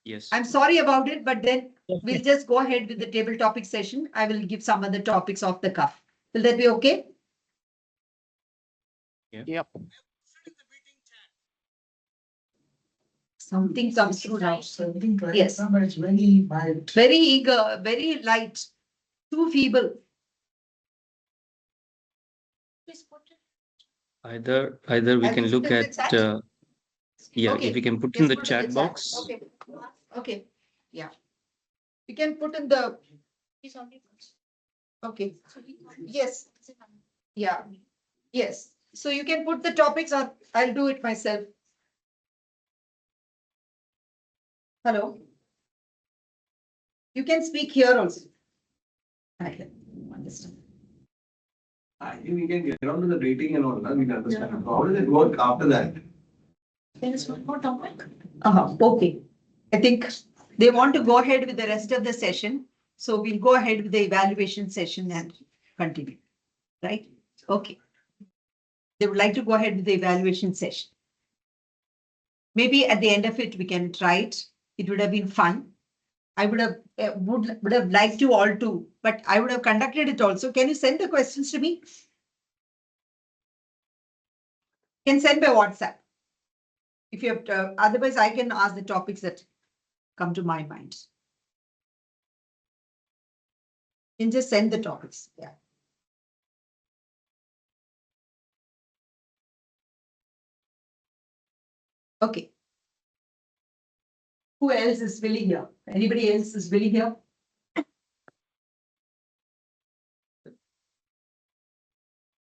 Yes. I'm sorry about it, but then we'll just go ahead with the table topic session. I will give some other topics off the cuff. Will that be okay? Yep. Something comes through now. Yes. Yes. It's very mild. Very eager, very light, too feeble. Either we I'll can put look it in the at chat. yeah, Okay, if we can put in just the put chat box. Okay, okay, yeah. We can put in the, okay, yes, yeah, yes. So you can put the topics or I'll do it myself. Hello? You can speak here also. I can understand. I think we can get on to the rating and all that. We can understand. So how does it work after that? There is one more topic. Okay. I think they want to go ahead with the rest of the session. So we'll go ahead with the evaluation session and continue. Right? Okay. They would like to go ahead with the evaluation session. Maybe at the end of it, we can try it. It would have been fun. I would have liked you all to, but I would have conducted it also. Can you send the questions to me? You can send by WhatsApp. If you have, otherwise I can ask the topics that come to my mind. You can just send the topics. Yeah. Okay. Who else is really here? Anybody else is really here?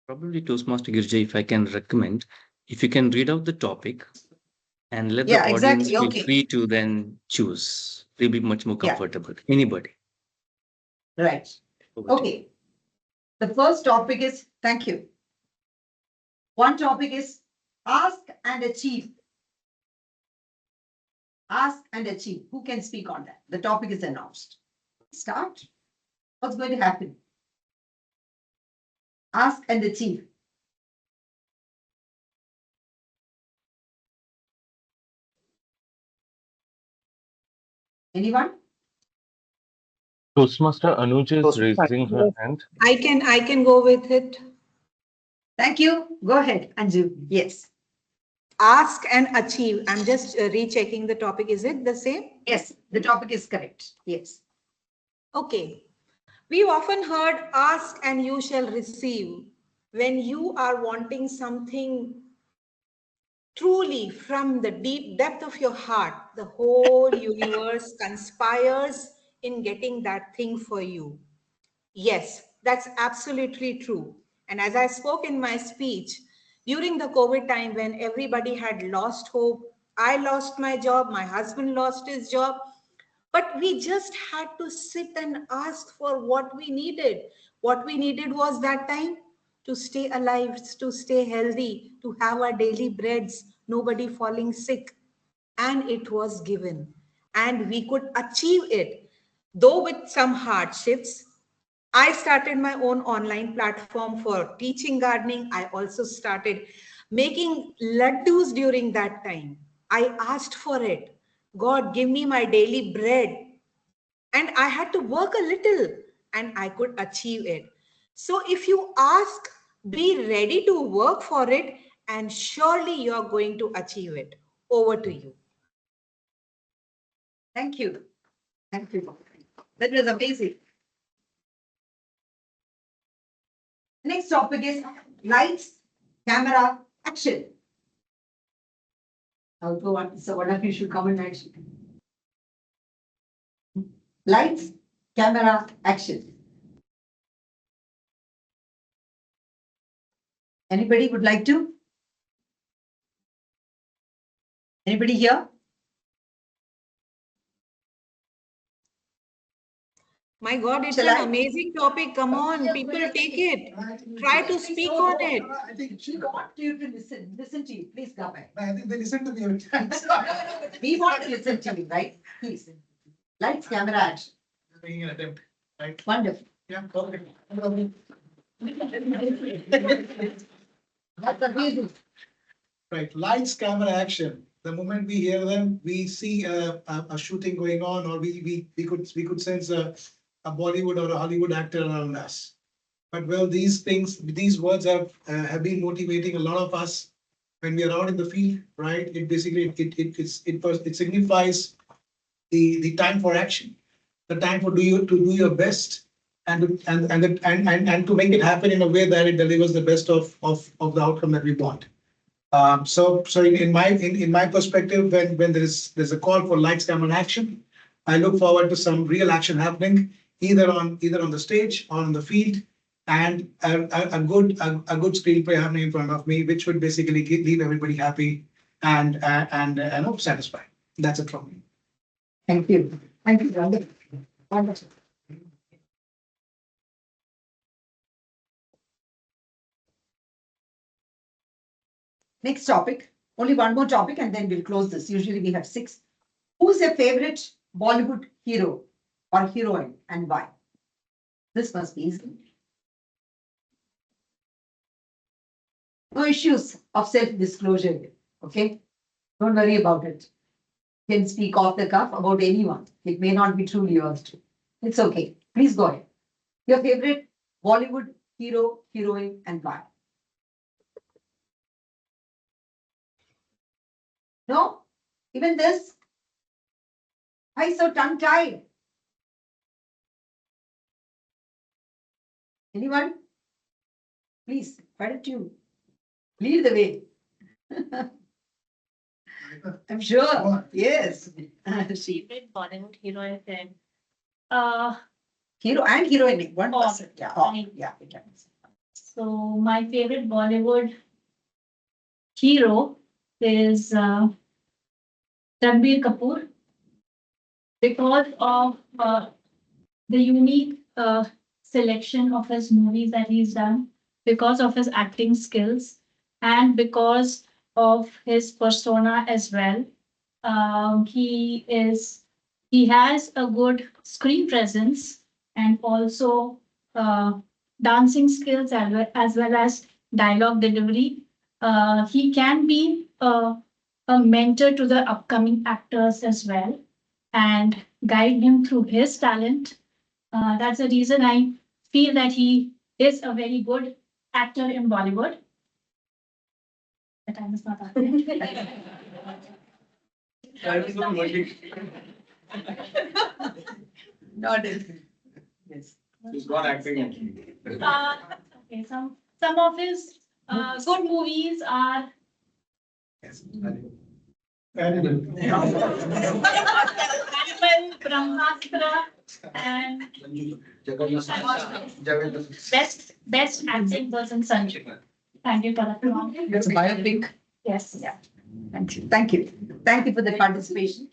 Probably Toastmaster Girija, if I can recommend, if you can read out the topic and let the Yeah, audience exactly. feel Okay. free to then choose. They'll be much more Yeah. comfortable. Anybody. Right. Over to you. Okay. The first topic is, thank you. One topic is ask and achieve. Ask and achieve. Who can speak on that? The topic is announced. Start. What's going to happen? Ask and achieve. Anyone? Toastmaster Anuj is raising her hand. I can go with it. Thank you. Go ahead, Anju. Yes. Ask and achieve. I'm just rechecking the topic. Is it the same? Yes, the topic is correct. Yes. Okay. We've often heard ask and you shall receive. When you are wanting something truly from the deep depth of your heart, the whole universe conspires in getting that thing for you. Yes, That's absolutely true. And as I spoke in my speech, during the COVID time when everybody had lost hope, I lost my job, my husband lost his job, but we just had to sit and ask for what we needed. What we needed was that time to stay alive, to stay healthy, to have our daily breads, nobody falling sick. And it was given. And we could achieve it, though with some hardships. I started my own online platform for teaching gardening. I also started making laddus during that time. I asked for it. God, give me my daily bread. And I had to work a little and I could achieve it. So if you ask, be ready to work for it, and surely you're going to achieve it. Over to you. Thank you. Thank you. That was amazing. Next topic is lights, camera, action. I'll go on. So one of you should comment action. Lights, camera, action. Anybody would like to? Anybody here? My God, it's an amazing topic. Come on, people take it. Try to speak on it. I think we want you to listen. Listen to you. Please come back. I think they listen to me every time. We want to listen to you, right? Please. Lights, camera, action. Making an attempt, right? Wonderful. Yeah, okay. That's amazing. Right, lights, camera, action. The moment we hear them, we see a shooting going on, or we could sense a Bollywood or a Hollywood actor around us. But well, these words have been motivating a lot of us when we are out in the field, right? It basically it signifies the time for action, the time for to do your best, and to make it happen in a way that it delivers the best of the outcome that we want. So in my perspective, when there's a call for lights, camera, action, I look forward to some real action happening either on the stage or on the field, and a good screenplay happening in front of me, which would basically leave everybody happy and satisfied. That's it from me. Thank you. Thank you. Wonderful. Wonderful. Next topic. Only one more topic and then we'll close this. Usually we have 6. Who's your favorite Bollywood hero or heroine and why? This must be easy. No issues of self-disclosure. Okay? Don't worry about it. You can speak off the cuff about anyone. It may not be truly yours too. It's okay. Please go ahead. Your favorite Bollywood hero, heroine, and why? No? Even this? Why so tongue-tied? Anyone? Please, why don't you lead the way? I'm sure. Yes. Favorite Bollywood hero and friend. Hero and heroine, one person. Yeah. Oh, yeah. So my favorite Bollywood hero is Ranbir Kapoor, because of the unique selection of his movies that he's done, because of his acting skills, and because of his persona as well. He has a good screen presence and also dancing skills as well as dialogue delivery. He can be a mentor to the upcoming actors as well and guide him through his talent. That's the reason I feel that he is a very good actor in Bollywood. The time is not up. Not it. Yes. He's not acting. Okay, some of his good movies are Yes. Animal, Brahmastra, And best acting person Sanju. Thank you for that. That's a biopic. Yes, yeah. Thank you. Thank you. Thank you for the participation.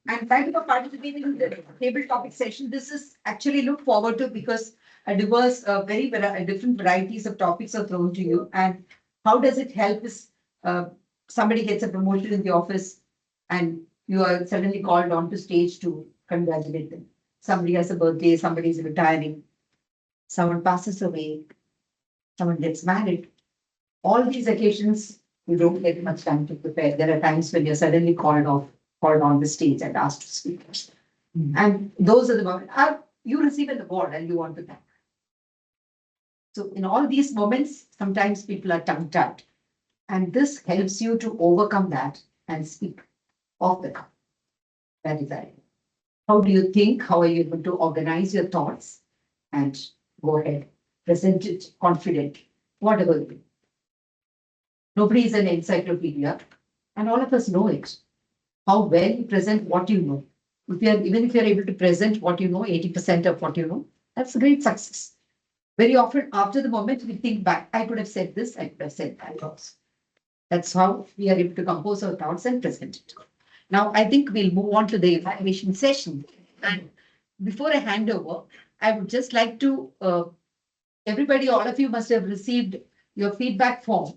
And thank you for participating in the table topic session. This is actually look forward to because a diverse, different varieties of topics are thrown to you. And how does it help is somebody gets a promotion in the office and you are suddenly called onto stage to congratulate them. Somebody has a birthday, somebody is retiring, someone passes away, someone gets married. All these occasions, you don't get much time to prepare. There are times when you're suddenly called on the stage and asked to speak. And those are the moments. You receive an award and you want to thank. So in all these moments, sometimes people are tongue-tied. And this helps you to overcome that and speak off the cuff. That is it. How do you think? How are you able to organize your thoughts? And go ahead, present it confident, whatever you do. Nobody is an encyclopedia, and all of us know it. How well you present what you know. Even if you're able to present what you know, 80% of what you know, that's a great success. Very often, after the moment, we think back, I could have said this, I could have said that also. That's how we are able to compose our thoughts and present it. Now, I think we'll move on to the evaluation session. And before I hand over, I would just like to, everybody, all of you must have received your feedback form,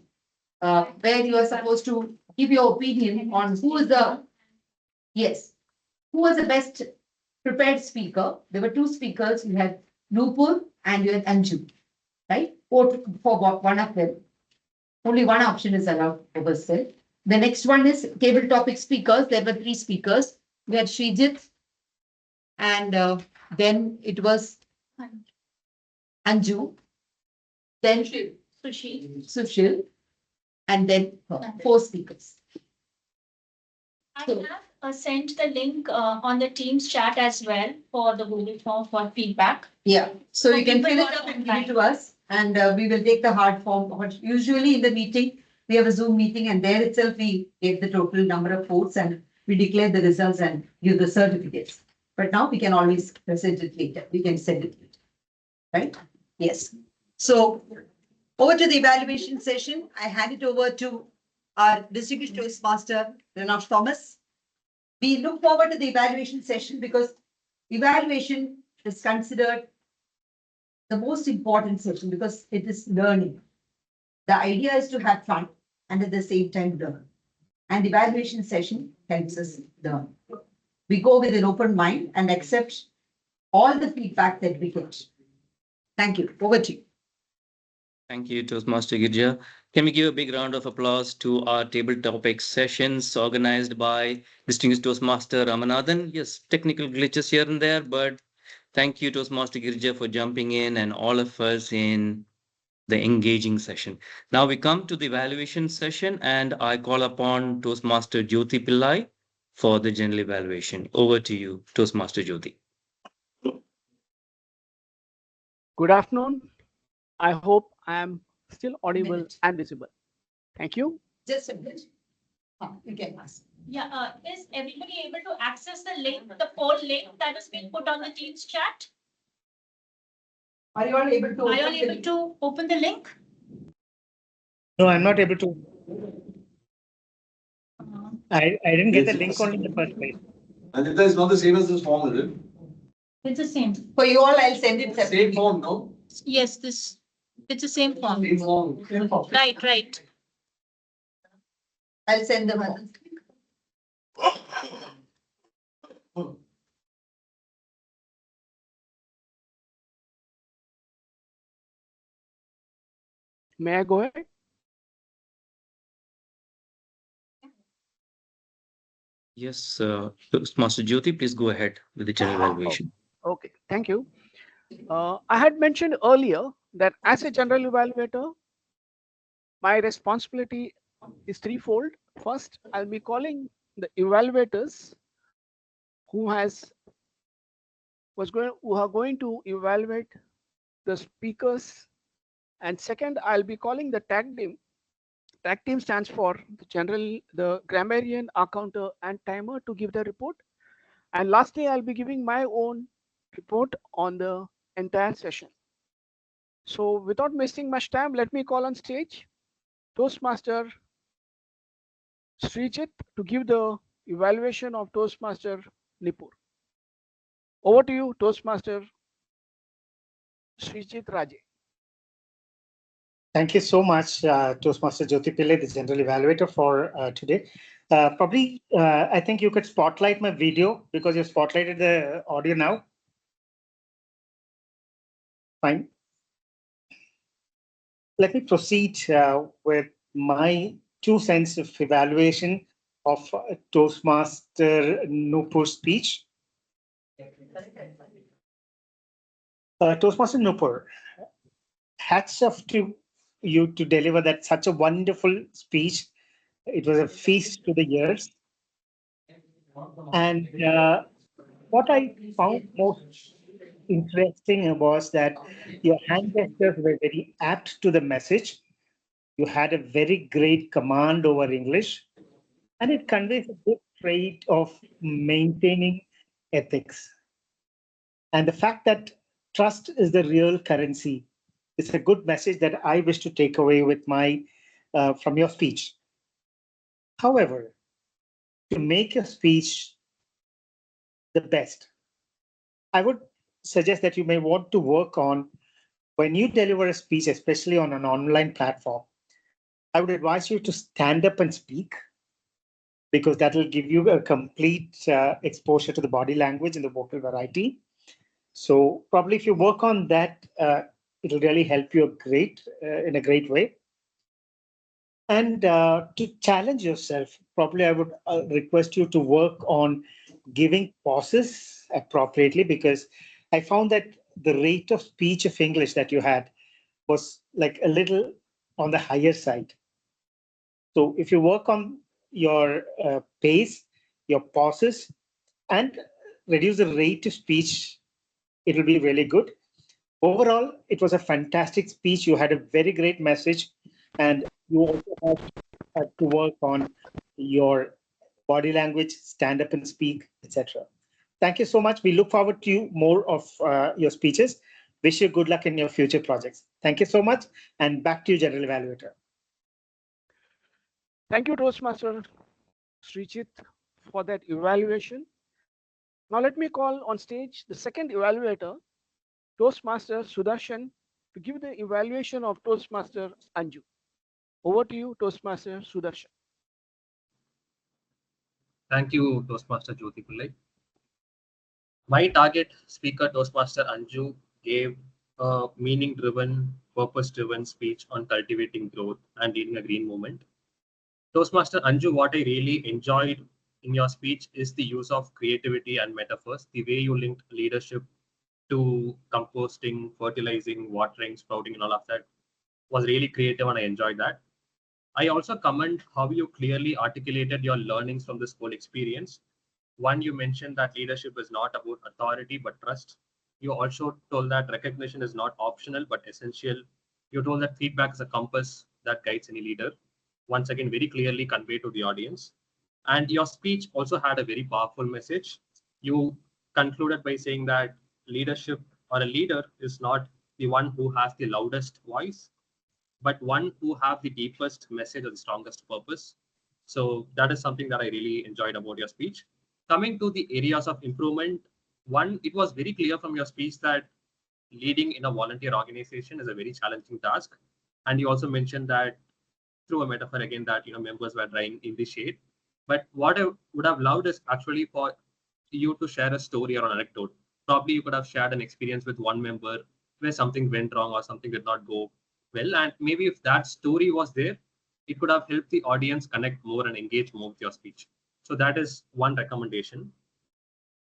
where you are supposed to give your opinion on who was the best prepared speaker. There were two speakers. You had Nupur and you had Anju, right? Vote for one of them. Only one option is allowed over still. The next one is table topic speakers. There were three speakers. We had Sreejith, and then it was Anju, then Sushil, and then four speakers. I have sent the link on the Teams chat as well for the Google form for feedback. Yeah, so you can fill it up and give it to us, and we will take the hard form. But usually in the meeting, we have a Zoom meeting, and there itself we take the total number of votes and we declare the results and give the certificates. But now we can always present it later. We can send it later, right? Yes. So over to the evaluation session. I hand it over to our distinguished Toastmaster, Renosh Thomas. We look forward to the evaluation session because evaluation is considered the most important session because it is learning. The idea is to have fun and at the same time learn. And the evaluation session helps us learn. We go with an open mind and accept all the feedback that we get. Thank you. Over to you. Thank you, Toastmaster Girija. Can we give a big round of applause to our table topic sessions organized by distinguished Toastmaster Ramanathan? Yes, technical glitches here and there, but thank you, Toastmaster Girija, for jumping in and all of us in the engaging session. Now we come to the evaluation session, and I call upon Toastmaster Jyothi Pillai for the general evaluation. Over to you, Toastmaster Jyothi. Good afternoon. I hope I am still audible and visible. Thank you. Just a minute. You can ask. Yeah, is everybody able to access the link, the poll link that has been put on the Teams chat? Are you all able to? Are you all able to open the link? No, I'm not able to. I didn't get the link on in the first place. Anita, is not the same as this form, is it? It's the same. For you all, I'll send it separately. Same form, no? Yes, it's the same form. Same form. Right. I'll send them all. May I go ahead? Yes, Toastmaster Jyothi, please go ahead with the general evaluation. Okay, thank you. I had mentioned earlier that as a general evaluator, my responsibility is threefold. First, I'll be calling the evaluators who are going to evaluate the speakers. And second, I'll be calling the tag team. Tag team stands for the grammarian, accounter, and timer to give the report. And lastly, I'll be giving my own report on the entire session. So without wasting much time, let me call on stage Toastmaster Sreejith to give the evaluation of Toastmaster Nupur. Over to you, Toastmaster Sreejith Raja. Thank you so much, Toastmaster Jyothi Pillai, the general evaluator for today. I think you could spotlight my video because you spotlighted the audio now. Fine. Let me proceed with my 2 cents of evaluation of Toastmaster Nupur's speech. Toastmaster Nupur, hats off to you to deliver that such a wonderful speech. It was a feast to the ears. And what I found most interesting was that your hand gestures were very apt to the message. You had a very great command over English, and it conveys a good trait of maintaining ethics. And the fact that trust is the real currency is a good message that I wish to take away with my from your speech. However, to make your speech the best, I would suggest that you may want to work on when you deliver a speech, especially on an online platform. I would advise you to stand up and speak because that will give you a complete exposure to the body language and the vocal variety. So probably if you work on that, it'll really help you in a great way. And to challenge yourself, probably I would request you to work on giving pauses appropriately, because I found that the rate of speech of English that you had was like a little on the higher side. So if you work on your pace, your pauses, and reduce the rate of speech, it will be really good. Overall, it was a fantastic speech. You had a very great message, and you also had to work on your body language, stand up and speak, etc. Thank you so much. We look forward to more of your speeches. Wish you good luck in your future projects. Thank you so much, and back to you, General Evaluator. Thank you, Toastmaster Sreejith, for that evaluation. Now let me call on stage the second evaluator, Toastmaster Sudarshan, to give the evaluation of Toastmaster Anju. Over to you, Toastmaster Sudarshan. Thank you, Toastmaster Jyothi Pillai. My target speaker, Toastmaster Anju, gave a meaning-driven, purpose-driven speech on cultivating growth and leading a green movement. Toastmaster Anju, what I really enjoyed in your speech is the use of creativity and metaphors, the way you linked leadership to composting, fertilizing, watering, sprouting, and all of that was really creative, and I enjoyed that. I also commend how you clearly articulated your learnings from this whole experience. One, you mentioned that leadership is not about authority, but trust. You also told that recognition is not optional, but essential. You told that feedback is a compass that guides any leader. Once again, very clearly conveyed to the audience. And your speech also had a very powerful message. You concluded by saying that leadership or a leader is not the one who has the loudest voice, but one who have the deepest message or the strongest purpose. So that is something that I really enjoyed about your speech. Coming to the areas of improvement, one, it was very clear from your speech that leading in a volunteer organization is a very challenging task. And you also mentioned that through a metaphor again that members were drying in the shade. But what I would have loved is actually for you to share a story or an anecdote. Probably you could have shared an experience with one member where something went wrong or something did not go well. And maybe if that story was there, it could have helped the audience connect more and engage more with your speech. So that is one recommendation.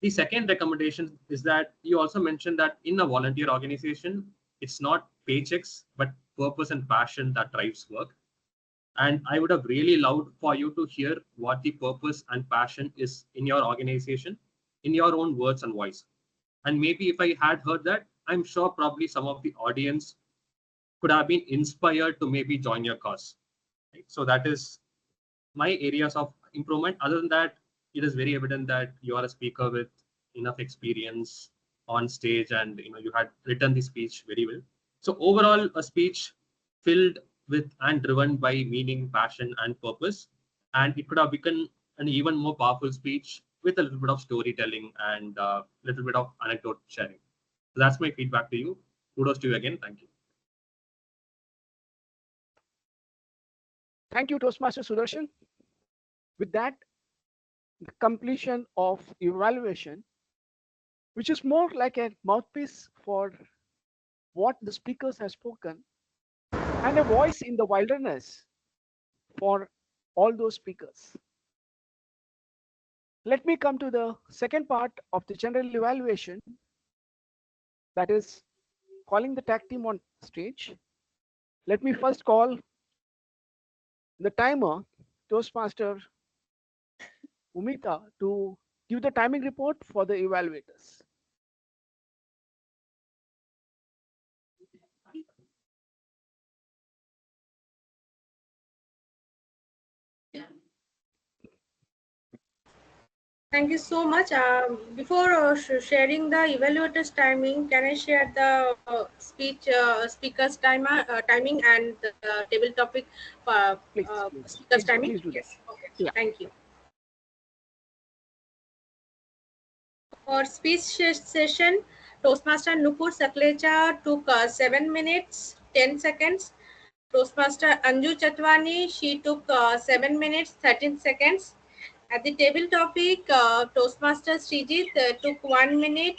The second recommendation is that you also mentioned that in a volunteer organization, it's not paychecks, but purpose and passion that drives work. And I would have really loved for you to hear what the purpose and passion is in your organization, in your own words and voice. And maybe if I had heard that, I'm sure probably some of the audience could have been inspired to maybe join your cause. Right? So that is my areas of improvement. Other than that, it is very evident that you are a speaker with enough experience, on stage, and you had written the speech very well. So overall, a speech filled with and driven by meaning, passion, and purpose, and it could have become an even more powerful speech with a little bit of storytelling and a little bit of anecdote sharing. So that's my feedback to you. Kudos to you again. Thank you. Thank you, Toastmaster Sudarshan. With that, the completion of evaluation, which is more like a mouthpiece for what the speakers have spoken and a voice in the wilderness for all those speakers. Let me come to the second part of the general evaluation, that is calling the tag team on stage. Let me first call the timer, Toastmaster Umita, to give the timing report for the evaluators. Thank you so much. Before sharing the evaluators timing, can I share the speakers timing and the table topic speakers timing? Please do that. Yes. Okay. Yeah. Thank you. For speech session, Toastmaster Nupur Saklecha took 7 minutes 10 seconds. Toastmaster Anju Chhatwani, she took 7 minutes 13 seconds. At the table topic, Toastmaster Sreejith took 1 minute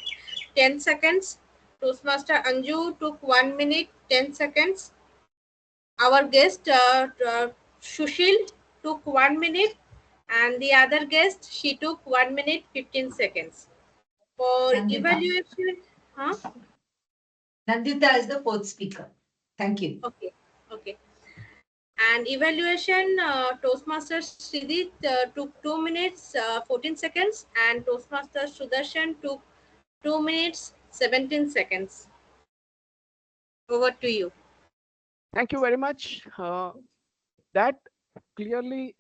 10 seconds. Toastmaster Anju took 1 minute 10 seconds. Our guest Sushil took 1 minute, and the other guest, she took 1 minute 15 seconds. For evaluation, Nandita is the fourth speaker. Thank you. Okay, okay. And evaluation, Toastmaster Sreejith took 2 minutes 14 seconds, and Toastmaster Sudarshan took 2 minutes 17 seconds. Over to you. Thank you very much. That clearly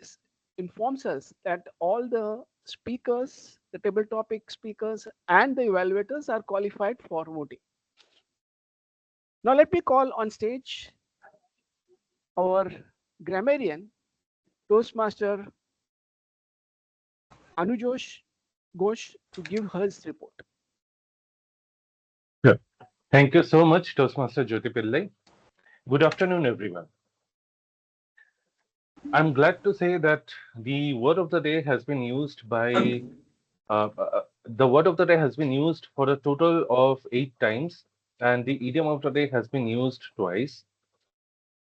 informs us that all the speakers, the table topic speakers, and the evaluators are qualified for voting. Now let me call on stage our grammarian, Toastmaster Anutosh Ghosh, to give his report. Sure. Thank you so much, Toastmaster Jyothi Pillai. Good afternoon, everyone. I'm glad to say that the word of the day has been used by the word of the day has been used for a total of 8 times, and the idiom of the day has been used twice.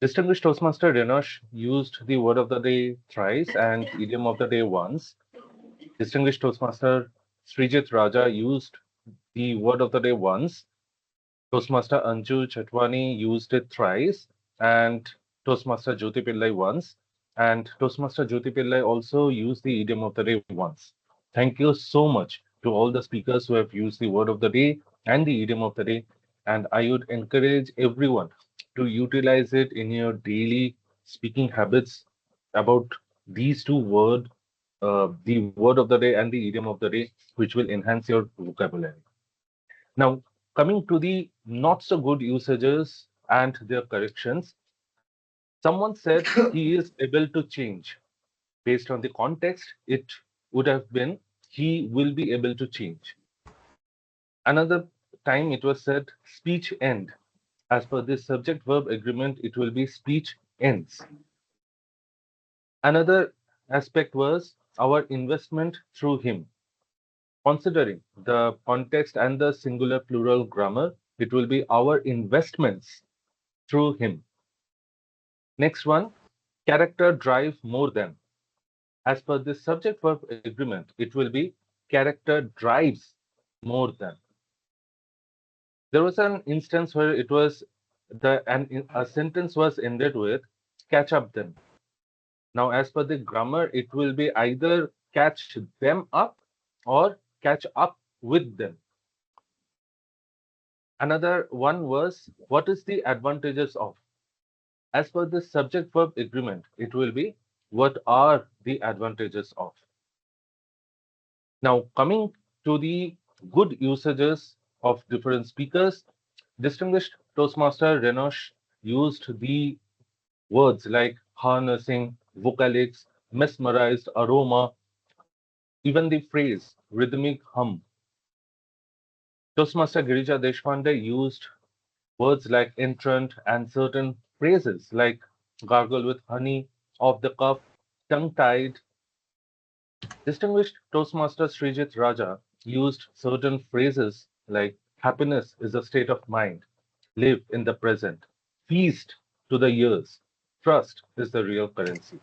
Distinguished Toastmaster Renosh used the word of the day thrice and idiom of the day once. Distinguished Toastmaster Sreejith Raja used the word of the day once. Toastmaster Anju Chhatwani used it thrice, and Toastmaster Jyothi Pillai once. And Toastmaster Jyothi Pillai also used the idiom of the day once. Thank you so much to all the speakers who have used the word of the day and the idiom of the day. And I would encourage everyone to utilize it in your daily speaking habits about these two words, the word of the day and the idiom of the day, which will enhance your vocabulary. Now, coming to the not so good usages and their corrections, someone said he is able to change. Based on the context, it would have been he will be able to change. Another time it was said speech end. As per this subject verb agreement, it will be speech ends. Another aspect was our investment through him. Considering the context and the singular plural grammar, it will be our investments through him. Next one, character drive more than. As per this subject verb agreement, it will be character drives more than. There was an instance where it was a sentence was ended with catch up them. Now, as per the grammar, it will be either catch them up or catch up with them. Another one was what is the advantages of? As per the subject verb agreement, it will be what are the advantages of? Now, coming to the good usages of different speakers. Distinguished Toastmaster Renosh used the words like harnessing, vocalics, mesmerized, aroma, even the phrase rhythmic hum. Toastmaster Girija Deshpande used words like entrant and certain phrases like gargle with honey, off the cuff, tongue tied. Distinguished Toastmaster Sreejith Raja used certain phrases like happiness is a state of mind, live in the present, feast to the years, trust is the real currency.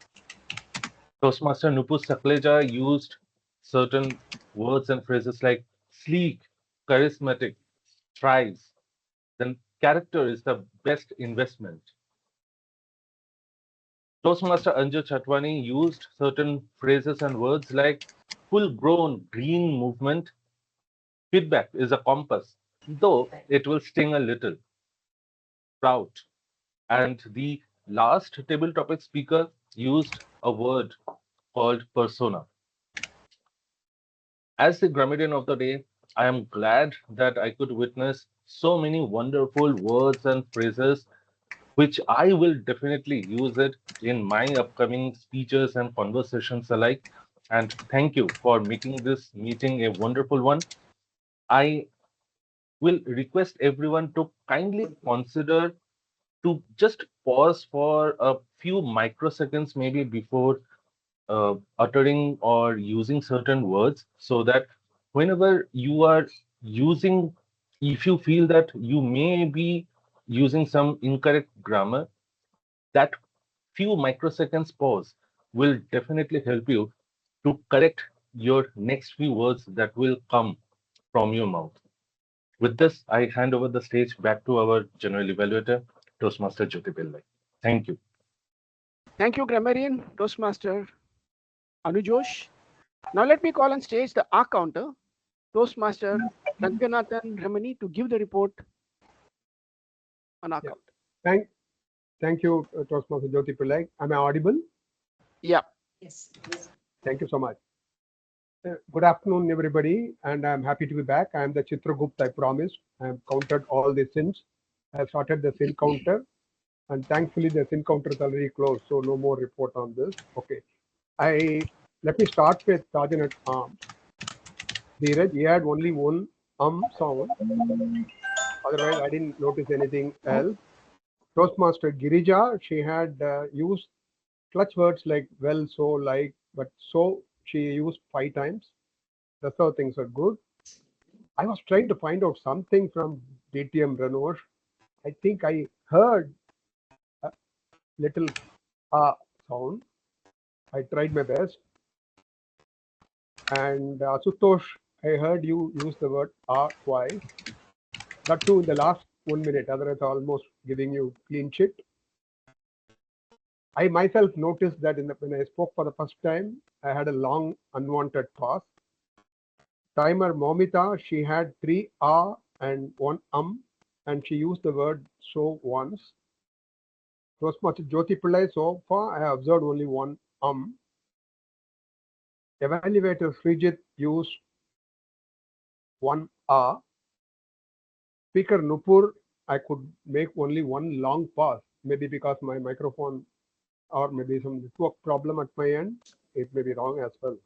Toastmaster Nupur Saklecha used certain words and phrases like sleek, charismatic, thrives, then character is the best investment. Toastmaster Anju Chhatwani used certain phrases and words like full grown green movement. Feedback is a compass, though it will sting a little. Proud. And the last table topic speaker used a word called persona. As the grammarian of the day, I am glad that I could witness so many wonderful words and phrases which I will definitely use it in my upcoming speeches and conversations alike. And thank you for making this meeting a wonderful one. I will request everyone to kindly consider to just pause for a few microseconds, maybe before uttering or using certain words, so that whenever you are using, if you feel that you may be using some incorrect grammar, that few microseconds pause will definitely help you to correct your next few words that will come from your mouth. With this, I hand over the stage back to our general evaluator, Toastmaster Jyothi Pillai. Thank you. Thank you, Grammarian, Toastmaster Anutosh. Now let me call on stage the R counter, Toastmaster Ranganathan Ramani, to give the report on R count. Thank you, Toastmaster Jyothi Pillai. Am I audible? Yeah. Yes. Thank you so much. Good afternoon, everybody, and I'm happy to be back. I am the Chitragupta, I promised. I have counted all the sins. I have started the sin counter, and thankfully the sin counter is already closed, so no more report on this. Okay. Let me start with Sergeant at Arms. Dhiraj, he had only one sound. Otherwise, I didn't notice anything else. Toastmaster Girija, she had used clutch words like well, so, like, but so she used 5 times. That's how things are good. I was trying to find out something from DTM Renosh. I think I heard a little sound. I tried my best. And Asutosh, I heard you use the word twice. That too in the last 1 minute, otherwise almost giving you clean sheet. I myself noticed that when I spoke for the first time, I had a long unwanted pause. Timer Momita, she had 3 and 1 and she used the word so once. Toastmaster Jyothi Pillai, so far I have observed only 1 Evaluator Sreejith used 1 Speaker Nupur, I could make only 1 long pause, maybe because my microphone or maybe some network problem at my end. It may be wrong as well.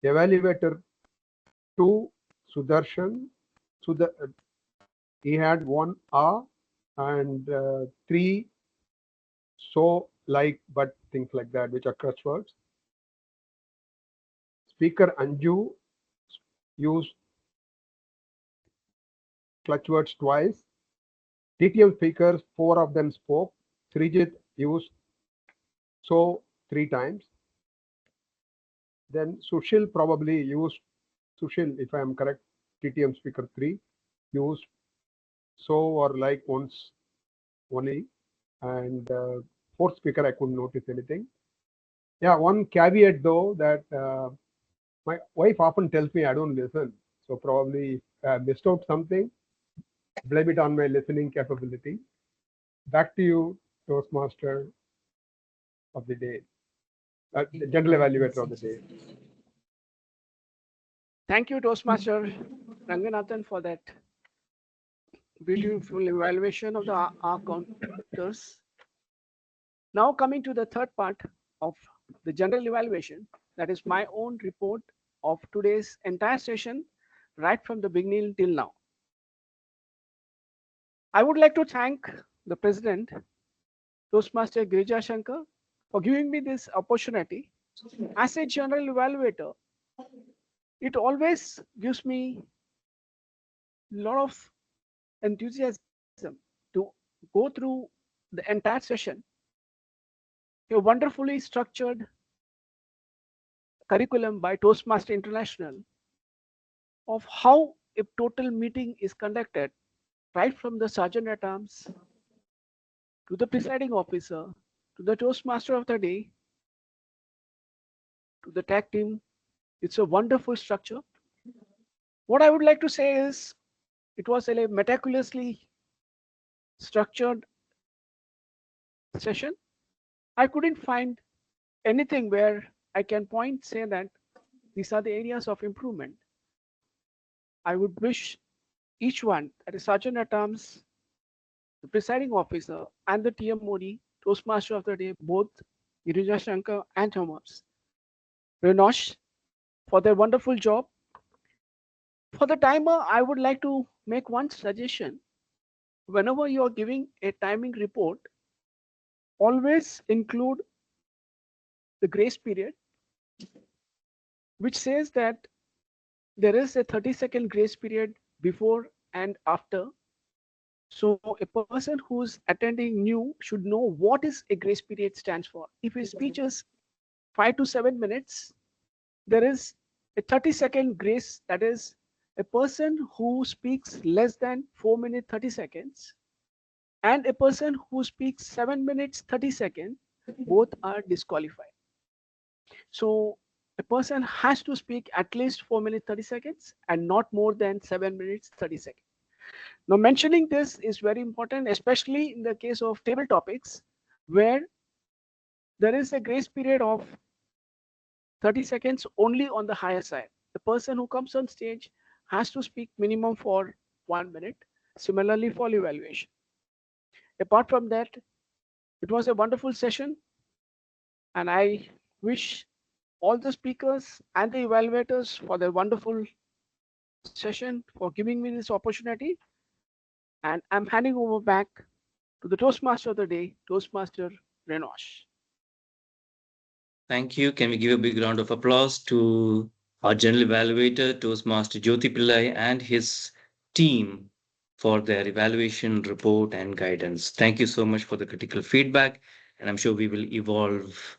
Evaluator 2, Sudarshan, he had 1 and 3 so, like, but, things like that, which are crutch words. Speaker Anju used clutch words twice. DTM speakers, 4 of them spoke. Sreejith used so 3 times. Then Sushil probably used, if I am correct, DTM speaker 3 used so or like once only. And 4th speaker, I couldn't notice anything. Yeah, one caveat though, that my wife often tells me I don't listen. So probably if I missed out something, blame it on my listening capability. Back to you, Toastmaster of the day, the general evaluator of the day. Thank you, Toastmaster Ranganathan, for that beautiful evaluation of the R counters. Now coming to the third part of the general evaluation, that is my own report of today's entire session, right from the beginning till now. I would like to thank the President, Toastmaster Girija Shankar, for giving me this opportunity. As a general evaluator, it always gives me a lot of enthusiasm to go through the entire session. A wonderfully structured curriculum by Toastmaster International of how a total meeting is conducted, right from the Sergeant at Arms to the presiding officer to the Toastmaster of the day to the tag team. It's a wonderful structure. What I would like to say is it was a meticulously structured session. I couldn't find anything where I can say that these are the areas of improvement. I would wish each one, that is Sergeant at Arms, the presiding officer, and the TMoD, Toastmaster of the day, both Girija Shankar and Thomas, Renosh, for their wonderful job. For the timer, I would like to make one suggestion. Whenever you are giving a timing report, always include the grace period, which says that there is a 30-second grace period before and after. So a person who's attending new should know what is a grace period stands for. If his speech is 5 to 7 minutes, there is a 30-second grace. That is, a person who speaks less than 4 minutes 30 seconds and a person who speaks 7 minutes 30 seconds, both are disqualified. So a person has to speak at least 4 minutes 30 seconds and not more than 7 minutes 30 seconds. Now mentioning this is very important, especially in the case of table topics, where there is a grace period of 30 seconds only on the higher side. The person who comes on stage has to speak minimum for 1 minute. Similarly for evaluation. Apart from that, it was a wonderful session, and I wish all the speakers and the evaluators for their wonderful session, for giving me this opportunity. And I'm handing over back to the Toastmaster of the day, Toastmaster Renosh. Thank you. Can we give a big round of applause to our general evaluator, Toastmaster Jyothi Pillai, and his team for their evaluation report and guidance. Thank you so much for the critical feedback, and I'm sure we will evolve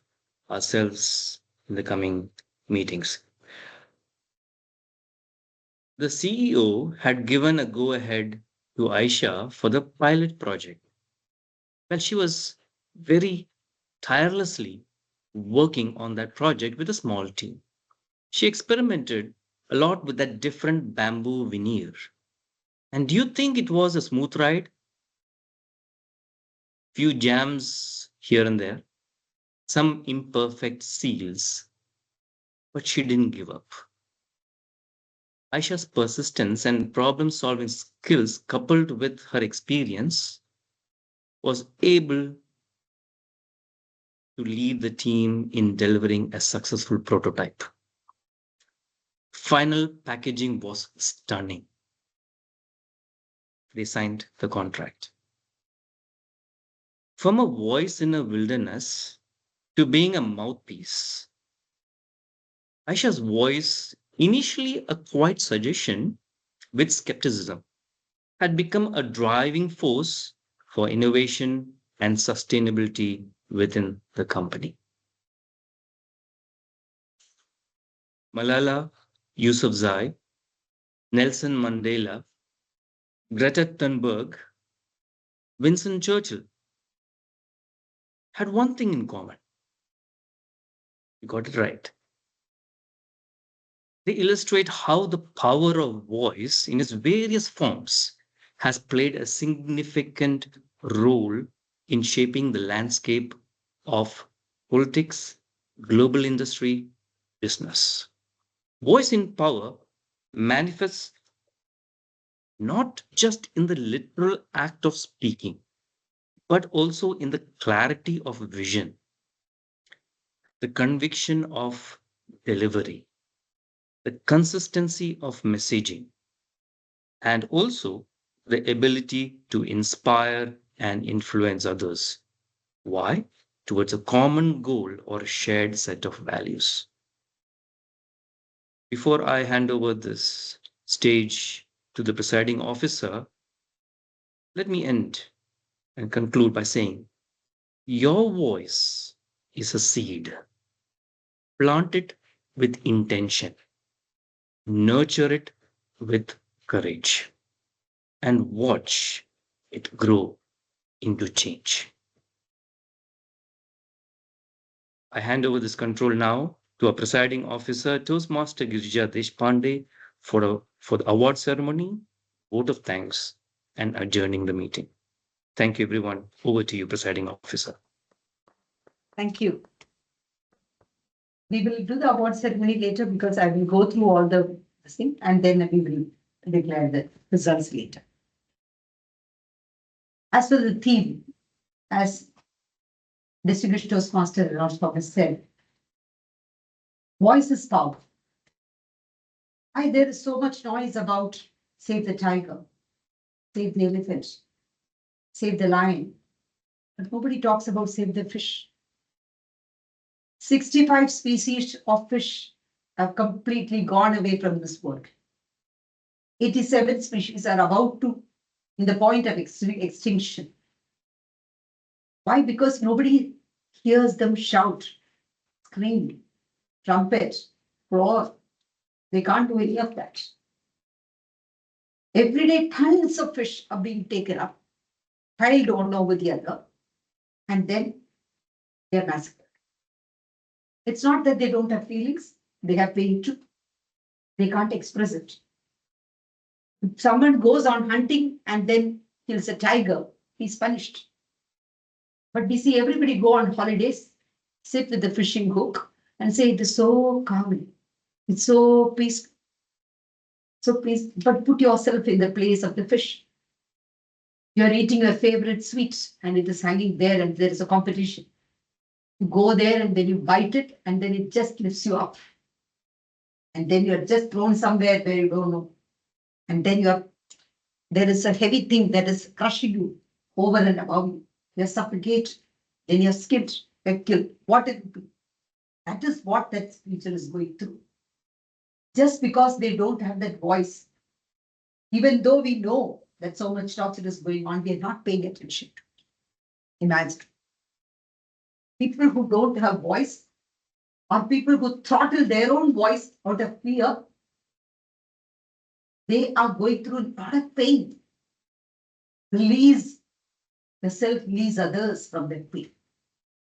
ourselves in the coming meetings. The CEO had given a go-ahead to Aisha for the pilot project. Well, she was very tirelessly working on that project with a small team. She experimented a lot with that different bamboo veneer. And do you think it was a smooth ride? Few jams here and there, some imperfect seals, but she didn't give up. Aisha's persistence and problem solving skills, coupled with her experience, was able to lead the team in delivering a successful prototype. Final packaging was stunning. They signed the contract. From a voice in a wilderness to being a mouthpiece, Aisha's voice, initially a quiet suggestion with skepticism, had become a driving force for innovation and sustainability within the company. Malala Yousafzai, Nelson Mandela, Greta Thunberg, Winston Churchill had one thing in common. You got it right. They illustrate how the power of voice in its various forms has played a significant role in shaping the landscape of politics, global industry, business. Voice in power manifests not just in the literal act of speaking, but also in the clarity of vision, the conviction of delivery, the consistency of messaging, and also the ability to inspire and influence others. Why? Towards a common goal or a shared set of values. Before I hand over this stage to the presiding officer, let me end and conclude by saying, your voice is a seed. Plant it with intention. Nurture it with courage. And watch it grow into change. I hand over this control now to our presiding officer, Toastmaster Girija Deshpande, for the award ceremony, vote of thanks, and adjourning the meeting. Thank you, everyone. Over to you, presiding officer. Thank you. We will do the award ceremony later because I will go through all the thing and then we will declare the results later. As for the theme, as Distinguished Toastmaster Renosh said, voice is power. There is so much noise about save the tiger, save the elephant, save the lion, but nobody talks about save the fish. 65 species of fish have completely gone away from this world. 87 species are about to, in the point of extinction. Why? Because nobody hears them shout, scream, trumpet, roar. They can't do any of that. Every day, tons of fish are being taken up, piled one over the other, and then they're massacred. It's not that they don't have feelings, they have pain too. They can't express it. If someone goes on hunting and then kills a tiger, he's punished. But we see everybody go on holidays, sit with the fishing hook and say it is so calming. It's so peaceful. So please, but put yourself in the place of the fish. You're eating your favorite sweet and it is hanging there and there is a competition. You go there and then you bite it and then it just lifts you up. And then you're just thrown somewhere where you don't know. And then there is a heavy thing that is crushing you over and above you. You're suffocated, then you're skinned, you're killed. What it be? That is what that creature is going through. Just because they don't have that voice, even though we know that so much torture is going on, we are not paying attention to it. Imagine. People who don't have voice or people who throttle their own voice out of fear, they are going through a lot of pain. Release the self, release others from their pain.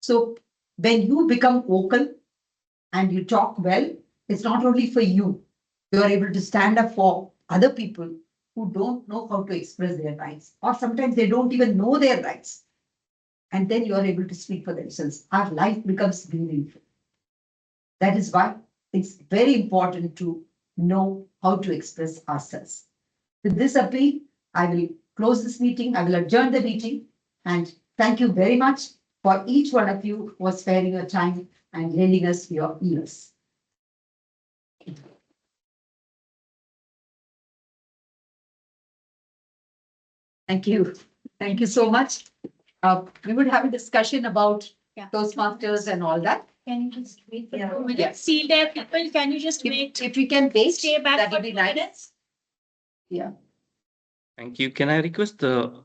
So when you become vocal and you talk well, it's not only for you. You are able to stand up for other people who don't know how to express their rights, or sometimes they don't even know their rights. And then you are able to speak for themselves. Our life becomes meaningful. That is why it's very important to know how to express ourselves. With this appeal, I will close this meeting. I will adjourn the meeting. And thank you very much for each one of you who was sparing your time and lending us your ears. Thank you. Thank you so much. We would have a discussion about Toastmasters and all that. Can you just wait for Yeah. 2 minutes? Yes. See there, people, can you just wait? If we can wait, Stay back that for would be 2 nice. minutes? Yeah. Thank you. Can I request the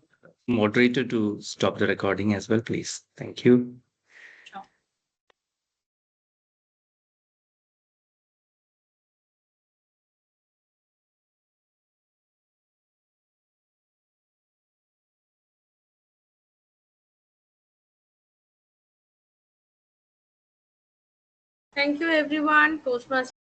moderator to stop the recording as well, please? Thank you. Thank you, everyone. Toastmasters.